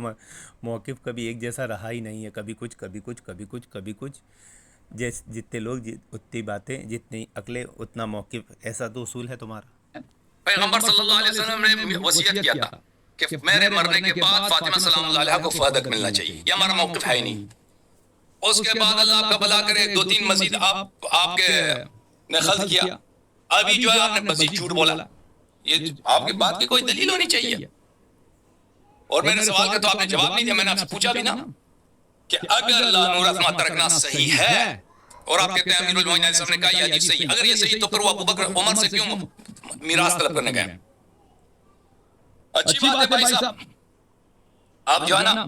موقف کبھی ایک جیسا رہا ہی نہیں ہے، کبھی کچھ کبھی کچھ کبھی کچھ کبھی کچھ. جتنے لوگ اتنی باتیں، جتنی عقلیں اتنا موقف، ایسا تو اصول ہے تمہارا. پیغمبر صلی اللہ علیہ وسلم نے وصیت کیا تھا کہ میرے مرنے کے بعد فاطمہ سلام اللہ علیہ کو فہدک ملنا چاہیے. یہ ہمارا موقف ہے ہی نہیں. اس کے بعد اللہ آپ کا بھلا کرے 2-3 مزید آپ کے نے خلط کیا. ابھی جو ہے آپ نے مزید جھوٹ بولا. یہ آپ کی بات کی کوئی دلیل ہونی چاہیے. اور میں نے سوال کا تو آپ نے جواب نہیں دیا. میں نے آپ سے پوچھا بھی نا کہ اگر لا نورث ما ترکنا صحیح ہے، اور آپ کہتے ہیں امیر المومنین علیہ السلام نے کہا یہ حدیث صحیح، اگر یہ صحیح تو پھر وہ ابو بکر عمر سے کیوں میراث طلب کرنے گئے؟ اچھی بات ہے بھائی صاحب. آپ جو ہے نا،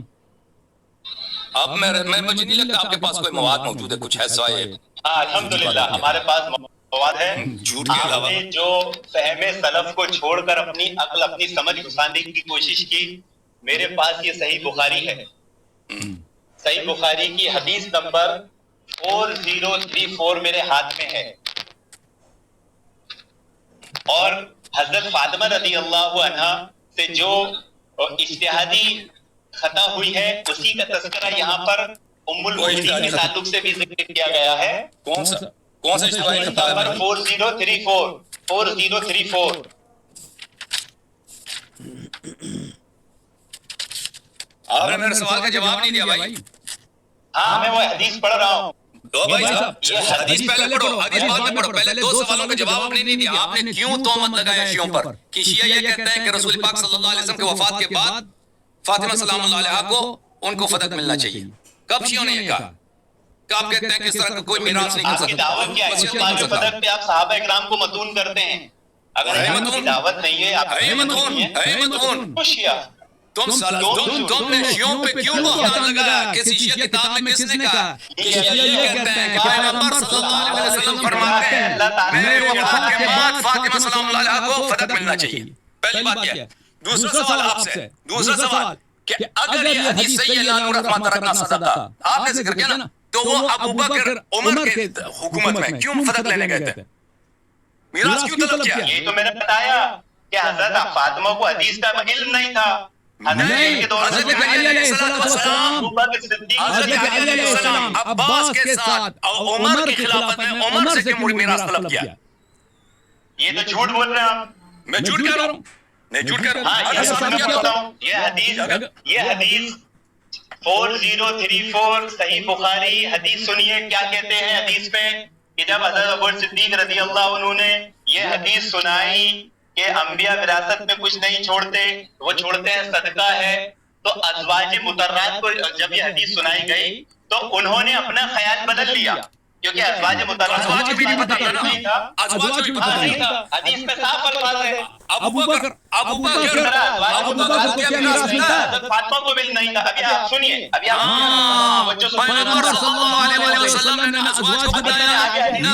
اب مجھے نہیں لگتا آپ کے پاس کوئی مواد موجود ہے کچھ ہے سوائے. الحمدللہ ہمارے پاس مواد ہے. جھوٹ کے علاوہ آپ نے جو فہم سلف کو چھوڑ کر اپنی عقل، اپنی سمجھ گھسانے کی کوشش کی، میرے پاس یہ صحیح بخاری ہے. صحیح بخاری کی حدیث نمبر 4034 میرے ہاتھ میں ہے. اور حضرت فاطمہ رضی اللہ عنہا سے جو اجتہادی خطا ہوئی ہے اسی کا تذکرہ یہاں پر ام المؤمنین کے تعلق سے بھی ذکر کیا گیا ہے. کون سا اجتماعی حدیث نمبر 4034. آپ نے میرے سوال کا جواب نہیں دیا بھائی. ہاں میں وہ حدیث پڑھ رہا ہوں. دو بھائی صاحب، یہ حدیث پہلے پڑھو، حدیث بعد میں پڑھو. پہلے 2 سوالوں کا جواب آپ نے نہیں دیا. آپ نے کیوں تہمت لگایا شیعوں پر کہ شیعہ یہ کہتے ہیں کہ رسول پاک صلی اللہ علیہ وسلم کے وفات کے بعد فاطمہ سلام اللہ علیہ کو ان کو فدق ملنا چاہیے. کب شیعوں نے یہ کہا؟ کب کہتے ہیں کہ اس طرح کا کوئی میراث نہیں کر آپ کی سکتا؟ دعوت کیا ہے؟ مال فدق پہ آپ صحابہ اکرام کو متون کرتے ہیں. اگر آپ کی دعوت نہیں ہے، آپ متون شیعہ تم نے شیعوں پہ کیوں بہتان لگایا؟ کسی شیعہ کتاب میں کس نے کہا کہ شیعہ یہ کہتے ہیں کہ پیغمبر صلی اللہ علیہ وسلم فرماتے ہیں میرے وفات کے بعد فاطمہ سلام اللہ علیہ کو فدق ملنا چاہیے؟ پہلی بات یہ ہے. دوسرا سوال آپ سے، دوسرا سوال کہ اگر یہ حدیث صحیح ہے لا نورث ما ترکنا صدقہ، آپ نے ذکر کیا نا، تو وہ ابو بکر عمر کے حکومت میں کیوں فدق لینے گئے تھے؟ میراث کیوں طلب کیا؟ یہ تو میں نے بتایا کہ حضرت فاطمہ کو حدیث کا علم نہیں تھا. حضرت علی علیہ السلام عباس کے ساتھ عمر کی خلافت میں عمر سے کیوں میراث طلب کیا؟ یہ تو جھوٹ بول رہے ہیں آپ. میں جھوٹ کہہ رہا ہوں، میں جھوٹ کہہ رہا ہاں ہوں. یہ حدیث 4034 صحیح بخاری حدیث سنیے کیا کہتے ہیں حدیث میں کہ جب حضرت ابو صدیق رضی اللہ عنہ نے یہ حدیث سنائی کہ انبیاء وراثت میں کچھ نہیں چھوڑتے، وہ چھوڑتے ہیں صدقہ ہے، تو ازواج مطہرات کو جب یہ حدیث سنائی گئی تو انہوں نے اپنا خیال بدل لیا، کیونکہ ازواج مطہرات بھی نہیں تھا، نہیں تھا. حدیث میں صاف الفاظ ہے ابو بکر فاطمہ کو بھی نہیں تھا. ابھی آپ سنیے، ابھی پیغمبر صلی اللہ علیہ وسلم نے ازواج کو بتایا نہ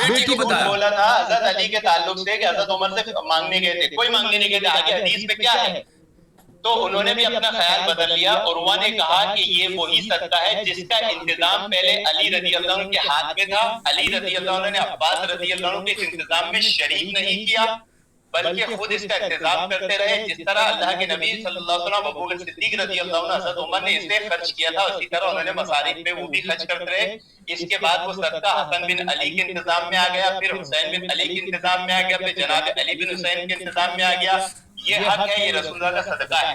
بیٹی کو بتایا. بولا تھا حضرت علی کے تعلق سے کہ حضرت عمر سے مانگنے گئے تھے، کوئی مانگنے نہیں گئے تھے. آگے حدیث میں کیا ہے؟ تو انہوں نے بھی اپنا خیال بدل لیا اور انہوں نے کہا کہ یہ وہی صدقہ ہے جس کا انتظام پہلے علی رضی اللہ عنہ کے ہاتھ میں تھا. علی رضی اللہ عنہ نے عباس رضی اللہ عنہ کے اس انتظام میں شریک نہیں کیا بلکہ خود اس کا انتظام کرتے رہے. جس طرح اللہ کے نبی صلی اللہ علیہ وسلم ابو بکر صدیق رضی اللہ عنہ حضرت عمر نے اسے خرچ کیا تھا، اسی طرح انہوں نے مصارف میں وہ بھی خرچ کرتے رہے. اس کے بعد وہ صدقہ حسن بن علی کے انتظام میں آ گیا، پھر حسین بن علی کے انتظام میں آ گیا، پھر جناب علی بن حسین کے انتظام میں آ گیا. یہ حق ہے، یہ رسول اللہ کا صدقہ ہے.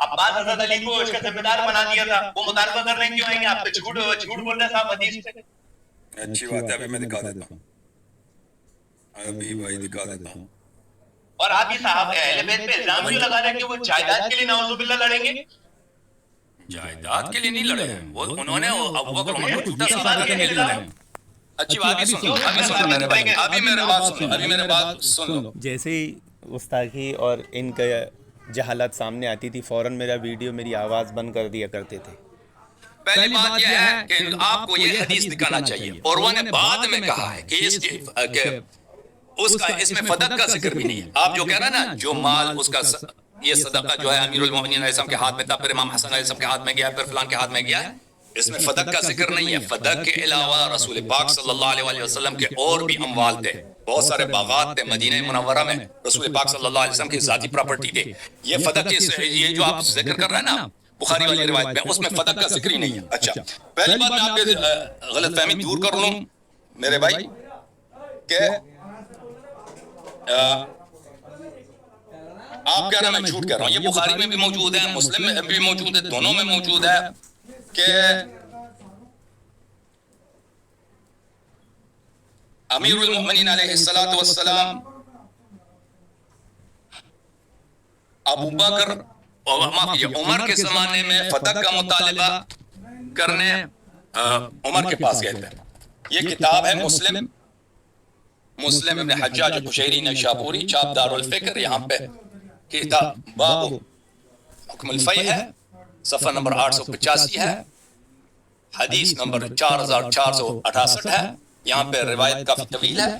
عباس حضرت علی کو اس کا ذمہ دار بنا دیا تھا، وہ مطالبہ کرنے کیوں آئیں گے؟ آپ تو جھوٹ بول رہے ہیں صاحب حدیث پہ. اچھی بات ہے، ابھی میں دکھا دیتا ہوں، ابھی بھائی دکھا دیتا ہوں. اور آپ یہ صحابہ اہل بیت پہ الزام کیوں لگا رہے ہیں کہ وہ جائیداد کے لیے نعوذ باللہ لڑیں گے؟ جائیداد کے لیے نہیں لڑے ہیں وہ، انہوں نے ابو بکر عمر کو جھوٹا ثابت کرنے کے لیے لڑے ہیں. اچھی بات ہے، سن لو، ابھی سن لو میرے بھائی، ابھی میرے بات سن لو، ابھی میرے بات سن لو. جیسے ہی گستاخی اور ان کا جہالت سامنے آتی تھی فوراً میرا ویڈیو میری آواز بند کر دیا کرتے تھے. پہلی بات یہ ہے کہ آپ کو یہ حدیث دکھانا چاہیے. عروہ نے بعد میں کہا ہے کہ اس میں فدق کا ذکر بھی نہیں ہے. آپ جو کہہ رہے ہیں نا، جو مال اس کا یہ صدقہ جو ہے امیر المومنین علیہ السلام کے ہاتھ میں تھا، پھر امام حسن علیہ السلام کے ہاتھ میں گیا، پھر فلان کے ہاتھ میں گیا، اس میں فدق کا ذکر نہیں ہے. فدق کے علاوہ رسول پاک صلی اللہ علیہ وسلم کے اور بھی اموال تھے، بہت سارے باغات تھے مدینہ منورہ میں، رسول پاک صلی اللہ علیہ وسلم کی ذاتی پراپرٹی تھے. یہ فدق یہ جو آپ ذکر کر رہے ہیں نا بخاری والی روایت میں، اس میں فدق کا ذکر ہی نہیں ہے. اچھا، پہلی بات میں آپ کے غلط فہمی دور کر لوں میرے بھائی کہ آپ کہہ رہے ہیں میں جھوٹ کہہ رہا ہوں. یہ بخاری میں بھی موجود ہے، مسلم میں بھی موجود ہے، دونوں میں موجود ہے کہ امیر المؤمنین علیہ الصلوۃ والسلام ابو بکر عمر کے زمانے میں فدق کا مطالبہ کرنے عمر کے پاس گئے تھے. یہ کتاب ہے مسلم ابن حجاج قشیری نیشابوری، چھاپ دار الفکر. یہاں پہ کتاب باب حکم الفیع ہے، صفحہ نمبر 885 ہے، حدیث نمبر 4468 ہے. یہاں پہ روایت کافی طویل ہے،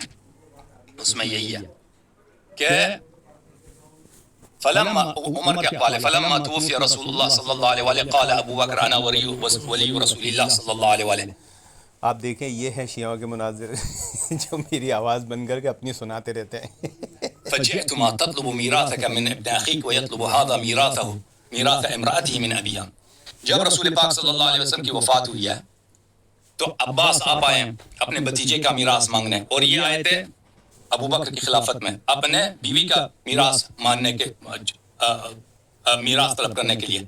اس میں یہی ہے کہ فلما عمر کے قال فلما توفی رسول اللہ صلی اللہ علیہ وآلہ قال ابو بکر انا ولی رسول اللہ صلی اللہ علیہ وآلہ. آپ دیکھیں یہ ہے شیعوں کے مناظر جو میری آواز بند کر کے اپنی سناتے رہتے ہیں. فجئت ما تطلب میراثك من ابن اخيك ويطلب هذا میراثه میراث امرأته من ابيها. جب رسول پاک صلی اللہ علیہ وسلم کی وفات ہوئی ہے تو عباس آپ آئے اپنے بھتیجے کا میراث مانگنے، اور یہ آئے تھے ابو بکر کی خلافت میں اپنے بیوی کا میراث ماننے کے میراث طلب کرنے کے لیے.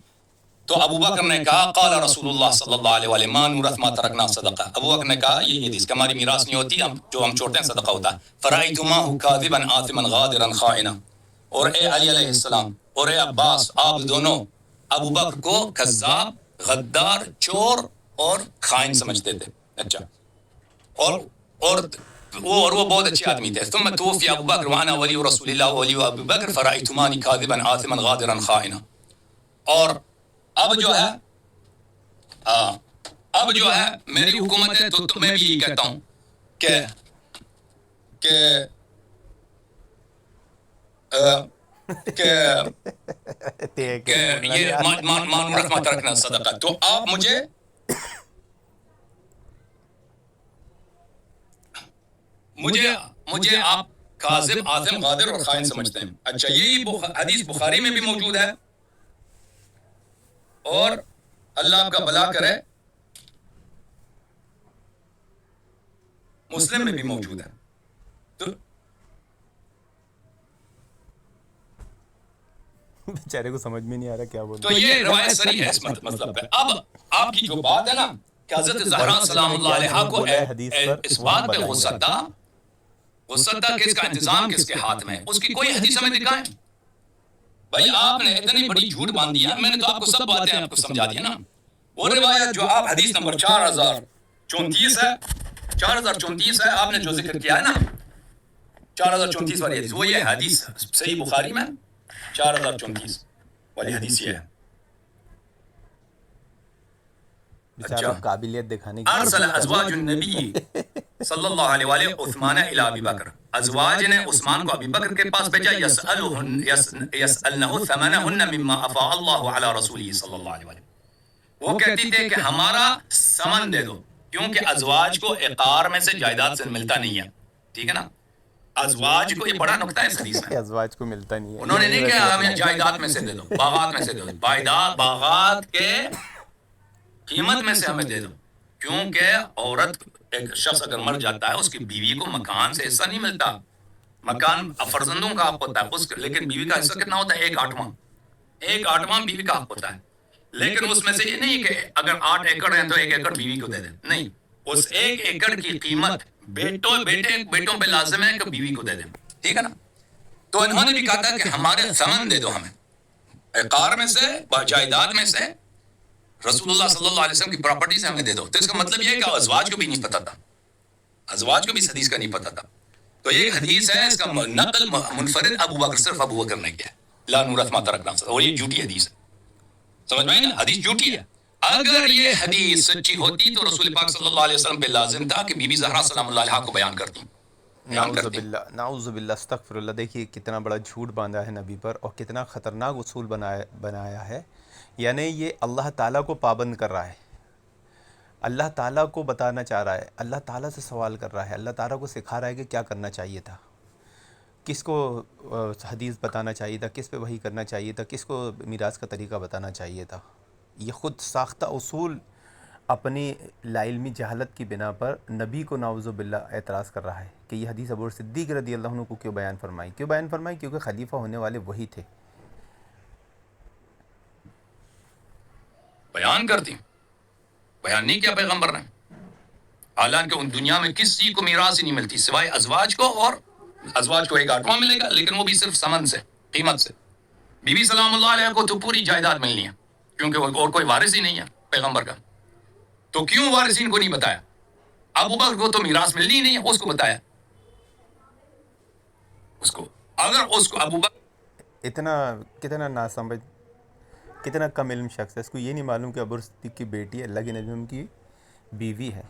تو ابو بکر نے کہا قال رسول اللہ صلی اللہ علیہ وآلہ ما نورث ما ترکنا صدقہ. ابو بکر نے کہا یہ حدیث کہ ہماری میراث نہیں ہوتی، جو ہم چھوڑتے ہیں صدقہ ہوتا ہے. فرأیتماہ کاذبا آثما غادرا خائنا. اور اے علی علیہ السلام اور اے عباس، آپ دونوں ابو بکر کو کذاب، غدار، چور اور خائن سمجھتے تھے. اچھا، اور وہ بہت اچھے آدمی تھے. ثم توفی ابو بکر وانا ولی رسول اللہ ولی ابو بکر فرأیتمانی کاذبا آثما غادرا خائنا. اور اب جو ہے میری حکومت ہے تو میں بھی یہی کہتا ہوں کہ یہ مانورت ما ترکنا صدقہ. تو آپ مجھے آپ کاذب، آثم، غادر اور خائن سمجھتے ہیں. اچھا، یہی حدیث بخاری میں بھی موجود ہے اور اللہ آپ کا بھلا کرے مسلم میں بھی موجود ہے. تو بیچارے کو سمجھ میں نہیں آ رہا کیا بولتے. تو یہ روایت صحیح ہے اس مطلب پہ. اب آپ کی جو بات ہے نا کہ حضرت زہرا سلام اللہ علیہا کو اس بات پہ غصہ تھا کہ اس کا انتظام کس کے ہاتھ میں ہے، اس کی کوئی حدیث ہمیں دکھائیں. بھائی آپ نے اتنی بڑی جھوٹ باندھ دیا، میں نے تو آپ کو سب باتیں آپ کو سمجھا دیا نا. وہ روایت جو آپ حدیث نمبر 4034 ہے، 4034 ہے، آپ نے جو ذکر کیا ہے نا 4034 والی حدیث، وہ یہ حدیث صحیح بخاری میں 4034 والی حدیث یہ ہے. بیچارہ قابلیت دکھانے کی. ارسل ازواج النبی صلی اللہ علیہ وآلہ عثمان الی ابی بکر. ازواج نے عثمان کو ابی بکر کے پاس بھیجا. یسألنہ ثمنہن مما افاء اللہ علی رسولہ صلی اللہ علیہ وآلہ. وہ کہتی تھے کہ ہمارا ثمن دے دو، کیونکہ ازواج کو عقار میں سے جائیداد سے ملتا نہیں ہے. ٹھیک ہے نا، ازواج کو، یہ بڑا نکتہ ہے اس حدیث میں، ازواج کو ملتا نہیں ہے. انہوں نے نہیں کہا ہمیں جائیداد میں سے دے دو، باغات میں سے دے دو، باغات کے قیمت میں سے ہمیں دے دو. کیونکہ عورت، ایک شخص اگر مر جاتا ہے اس کی بیوی کو مکان سے حصہ نہیں ملتا، مکان فرزندوں کا حق ہوتا ہے، لیکن بیوی کا حصہ کتنا ہوتا ہے؟ 1/8 بیوی کا حق ہوتا ہے. لیکن اس میں سے یہ نہیں کہ اگر 8 ایکڑ ہیں تو 1 ایکڑ بیوی کو دے دیں، نہیں، اس 1 ایکڑ کی قیمت بیٹوں پہ لازم ہے کہ بیوی کو دے دیں. ٹھیک ہے نا؟ تو انہوں نے بھی کہا تھا کہ ہمارے ثمن دے دو، ہمیں عقار میں سے، جائیداد میں سے، رسول اللہ صلی اللہ علیہ وسلم کی پراپرٹی سے ہمیں دے دو. تو اس کا مطلب یہ ہے کہ ازواج کو بھی نہیں پتا تھا، ازواج کو بھی اس حدیث کا نہیں پتا تھا. تو یہ ایک حدیث ہے، اس کا نقل منفرد ابو بکر، صرف ابو بکر نے کیا، لا نورث ما ترکنا، اور یہ جھوٹی حدیث ہے. سمجھ میں نا؟ حدیث جھوٹی ہے. اگر یہ حدیث سچی ہوتی تو رسول پاک صلی اللہ علیہ وسلم پہ لازم تھا کہ بی بی زہرا سلام اللہ علیہا کو بیان کرتی. نعوذ باللہ، نعوذ باللہ، استغفر اللہ. دیکھیے کتنا بڑا جھوٹ باندھا ہے نبی پر، اور کتنا خطرناک اصول بنایا ہے. یعنی یہ اللہ تعالیٰ کو پابند کر رہا ہے، اللہ تعالیٰ کو بتانا چاہ رہا ہے، اللہ تعالیٰ سے سوال کر رہا ہے، اللہ تعالیٰ کو سکھا رہا ہے کہ کیا کرنا چاہیے تھا، کس کو حدیث بتانا چاہیے تھا، کس پہ وحی کرنا چاہیے تھا، کس کو میراث کا طریقہ بتانا چاہیے تھا. یہ خود ساختہ اصول اپنی لاعلمی جہالت کی بنا پر نبی کو نعوذ باللہ اعتراض کر رہا ہے کہ یہ حدیث ابو صدیق رضی اللہ عنہ کو کیوں بیان فرمائی. کیونکہ خلیفہ ہونے والے وہی تھے. بیان کرتی، بیان نہیں کیا پیغمبر نے. حالانکہ ان دنیا میں کسی کو میراث ہی نہیں ملتی سوائے ازواج کو، اور ازواج کو 1/8 ملے گا، لیکن وہ بھی صرف ثمن سے، قیمت سے. بی بی سلام اللہ علیہ کو تو پوری جائیداد ملنی ہے، کیونکہ اور کوئی وارث ہی نہیں ہے پیغمبر کا. تو کیوں وارثین کو نہیں بتایا؟ ابو بکر کو تو میراث ملنی ہی نہیں ہے، اس کو بتایا. اس کو اگر اس کو ابو بکر کتنا ناسمجھ، کتنا کم علم شخص ہے. اس کو یہ نہیں معلوم کہ ابو صدیق کی بیٹی اللہ کے نبی ان کی بیوی ہے.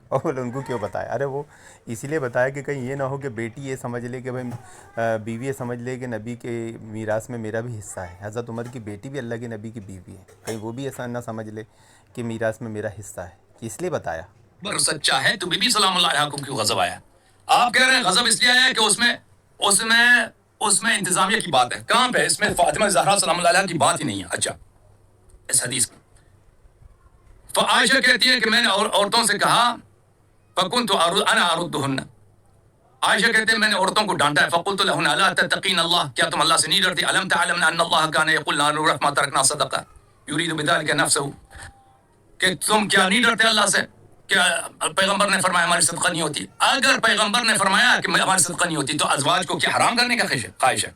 اور ان کو کیوں بتایا؟ ارے وہ اسی لیے بتایا کہ کہیں یہ نہ ہو کہ بیٹی یہ سمجھ لے کہ بھائی، بیوی یہ سمجھ لے کہ نبی کے میراث میں میرا بھی حصہ ہے. حضرت عمر کی بیٹی بھی اللہ کے نبی کی بیوی ہے، کہیں وہ بھی ایسا نہ سمجھ لے کہ میراث میں میرا حصہ ہے. اس لیے بتایا. سچا ہے تو بی بی سلام اللہ علیہ کو کیوں غضب آیا؟ آپ کہہ رہے ہیں غضب اس لیے آیا کہ اس میں انتظامیہ کی بات ہے. کہاں پہ؟ اس میں فاطمہ زہرا سلام اللہ علیہ کی بات ہی نہیں ہے. اچھا، اس حدیث کی عائشہ کہتی ہے کہ میں نے عورتوں سے کہا، فَكُنْتُ أَنَا أَرُدُّهُنَّ. عائشہ کہتے ہیں میں نے عورتوں کو ڈانٹا ہے. فَقُلْتُ لَهُنَّ أَلَا تَتَّقِينَ اللَّهَ، کیا تم اللہ سے نہیں ڈرتی؟ أَلَمْ تَعْلَمْنَ أَنَّ اللَّهَ كَانَ يَقُولُ لَا نُورَثُ مَا تَرَكْنَا صَدَقَةً يُرِيدُ بِذَلِكَ نَفْسَهُ، کہ تم کیا نہیں ڈرتے اللہ سے؟ کیا پیغمبر نے فرمایا ہماری صدقہ نہیں ہوتی؟ اگر پیغمبر نے فرمایا کہ ہماری صدقہ نہیں ہوتی تو ازواج کو کیا حرام کرنے کا خواہش ہے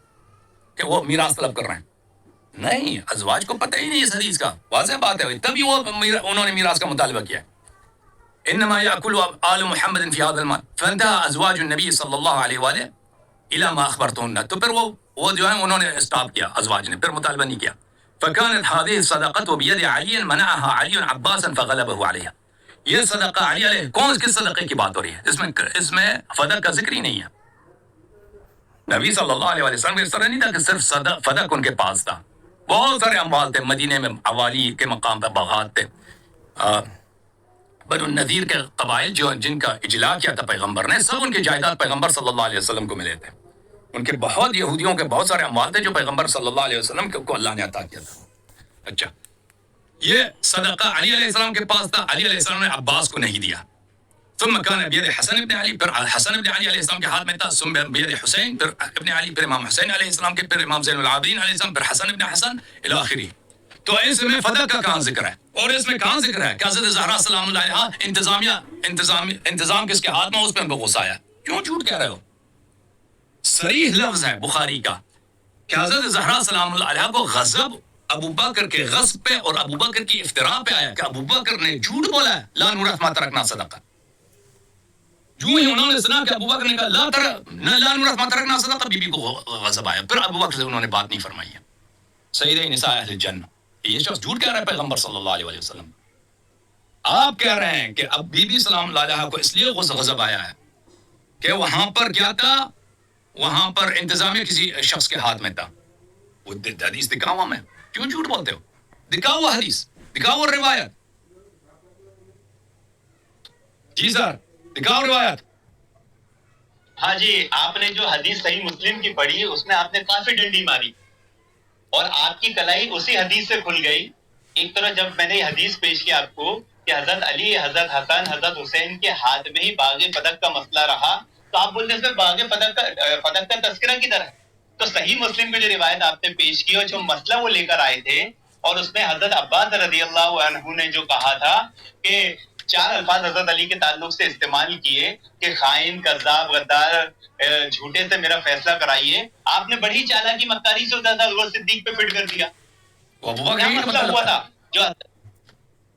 کہ وہ میراث طلب کر رہے ہیں؟ نہیں، ازواج کو پتہ ہی نہیں اس حدیث کا. واضح بات ہے، تبھی انہوں نے میراث کا مطالبہ کیا. انما یاکل آل محمد فی هذا المال فانتهى ازواج النبی صلی اللہ علیہ وآلہ الى ما اخبرتهن. تو پھر وہ جو ہے انہوں نے اسٹاپ کیا، ازواج نے پھر مطالبہ نہیں کیا. فكانت هذه الصدقه بيد علي منعها علي عباسا فغلبه عليها. یہ صدقہ علی علیہ، کس صدقے کی بات ہو رہی ہے؟ اس میں فدق کا ذکر ہی نہیں ہے. نبی صلی اللہ علیہ وسلم اس طرح نہیں تھا کہ صرف فدق ان کے پاس تھا. بہت سارے اموال تھے مدینے میں، عوالی کے مقام پہ باغات تھے. بنو النذیر کے قبائل جن کا اجلاء کیا تھا پیغمبر نے، سب ان کے جائیداد پیغمبر صلی اللہ علیہ وسلم کو ملے تھے. ان کے بہت یہودیوں کے بہت سارے اموال تھے جو پیغمبر صلی اللہ علیہ وسلم کو اللہ نے عطا کیا تھا. اچھا، یہ صدقہ علی علیہ السلام کے پاس تھا، علی علیہ السلام نے عباس کو نہیں دیا. ثم كان بيد حسن ابن علي، پھر حسن ابن علی علیہ السلام کے ہاتھ میں تھا. ثم بيد حسین، پھر ابن علی، پھر امام حسین علیہ السلام کے، پھر امام زین العابدین علیہ السلام، پھر حسن ابن حسن الى آخری. تو اس میں فدق کا کہاں ذکر ہے؟ اور اس میں کہاں ذکر ہے کہ حضرت زہرا سلام اللہ علیہا انتظام کس کے ہاتھ میں؟ اس پہ ان کو غصہ آیا. کیوں جھوٹ کہہ رہے ہو؟ صریح لفظ ہے بخاری کا کہ حضرت زہرا سلام اللہ علیہا کو غضب ابو بکر کے غصب پہ اور ابو بکر کی افتراء پہ آیا کہ ابو بکر نے جھوٹ بولا ہے، لا نورث ما ترکنا صدقہ. جو ہی انہوں نے سنا کہ ابو بکر نے کہا لا نورث ما ترکنا صدقہ، بی بی کو غضب آیا. پھر ابو بکر سے انہوں نے بات نہیں فرمائی ہے. سیدہ نساء اہل الجنہ، یہ شخص جھوٹ کہہ رہا ہے پیغمبر صلی اللہ علیہ وسلم. آپ کہہ رہے ہیں کہ اب بی بی سلام اللہ علیہا کو اس لیے غضب آیا ہے کہ وہاں پر کیا تھا؟ وہاں پر انتظامیہ کسی شخص کے ہاتھ میں تھا. وہ حدیث دکھاؤ ہمیں، کیوں جھوٹ بولتے ہو؟ دکھاؤ وہ حدیث، دکھاؤ وہ روایت. جی سر، دکھاؤ روایت. ہاں جی، آپ نے جو حدیث صحیح مسلم کی پڑھی اس میں آپ نے کافی ڈنڈی ماری اور آپ کی کلائی اسی حدیث سے کھل گئی. ایک طرف جب میں نے یہ حدیث پیش کی آپ کو کہ حضرت علی، حضرت حسن، حضرت حسین کے ہاتھ میں ہی باغ فدق کا مسئلہ رہا، تو تو آپ بولتے ہیں اس میں باغ فتح کا تذکرہ کدھر ہے؟ تو صحیح مسلم کی جو روایت آپ نے پیش کی اور جو مسئلہ وہ لے کر آئے تھے، اور اس میں حضرت عباس رضی اللہ عنہ نے جو کہا تھا کہ 4 الفاظ حضرت علی کے تعلق سے استعمال کیے کہ خائن، کذاب، غدار، جھوٹے سے میرا فیصلہ کرائیے، آپ نے بڑی چالاکی مکاری سے حضرت ابوبکر صدیق پہ فٹ کر دیا. کیا مسئلہ ہوا تھا؟ جو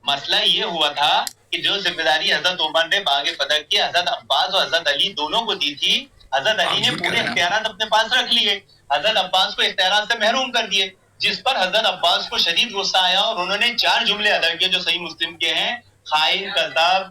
مسئلہ یہ ہوا تھا کہ جو ذمہ داری حضرت عمر نے باغ فتح کی حضرت عباس اور حضرت علی دونوں کو دی تھی، حضرت علی نے پورے اختیارات اپنے پاس رکھ لیے، حضرت عباس کو اختیارات سے محروم کر دیے، جس پر حضرت عباس کو شدید غصہ آیا اور انہوں نے 4 جملے ادا کیے جو صحیح مسلم کے ہیں، خائن، کذاب،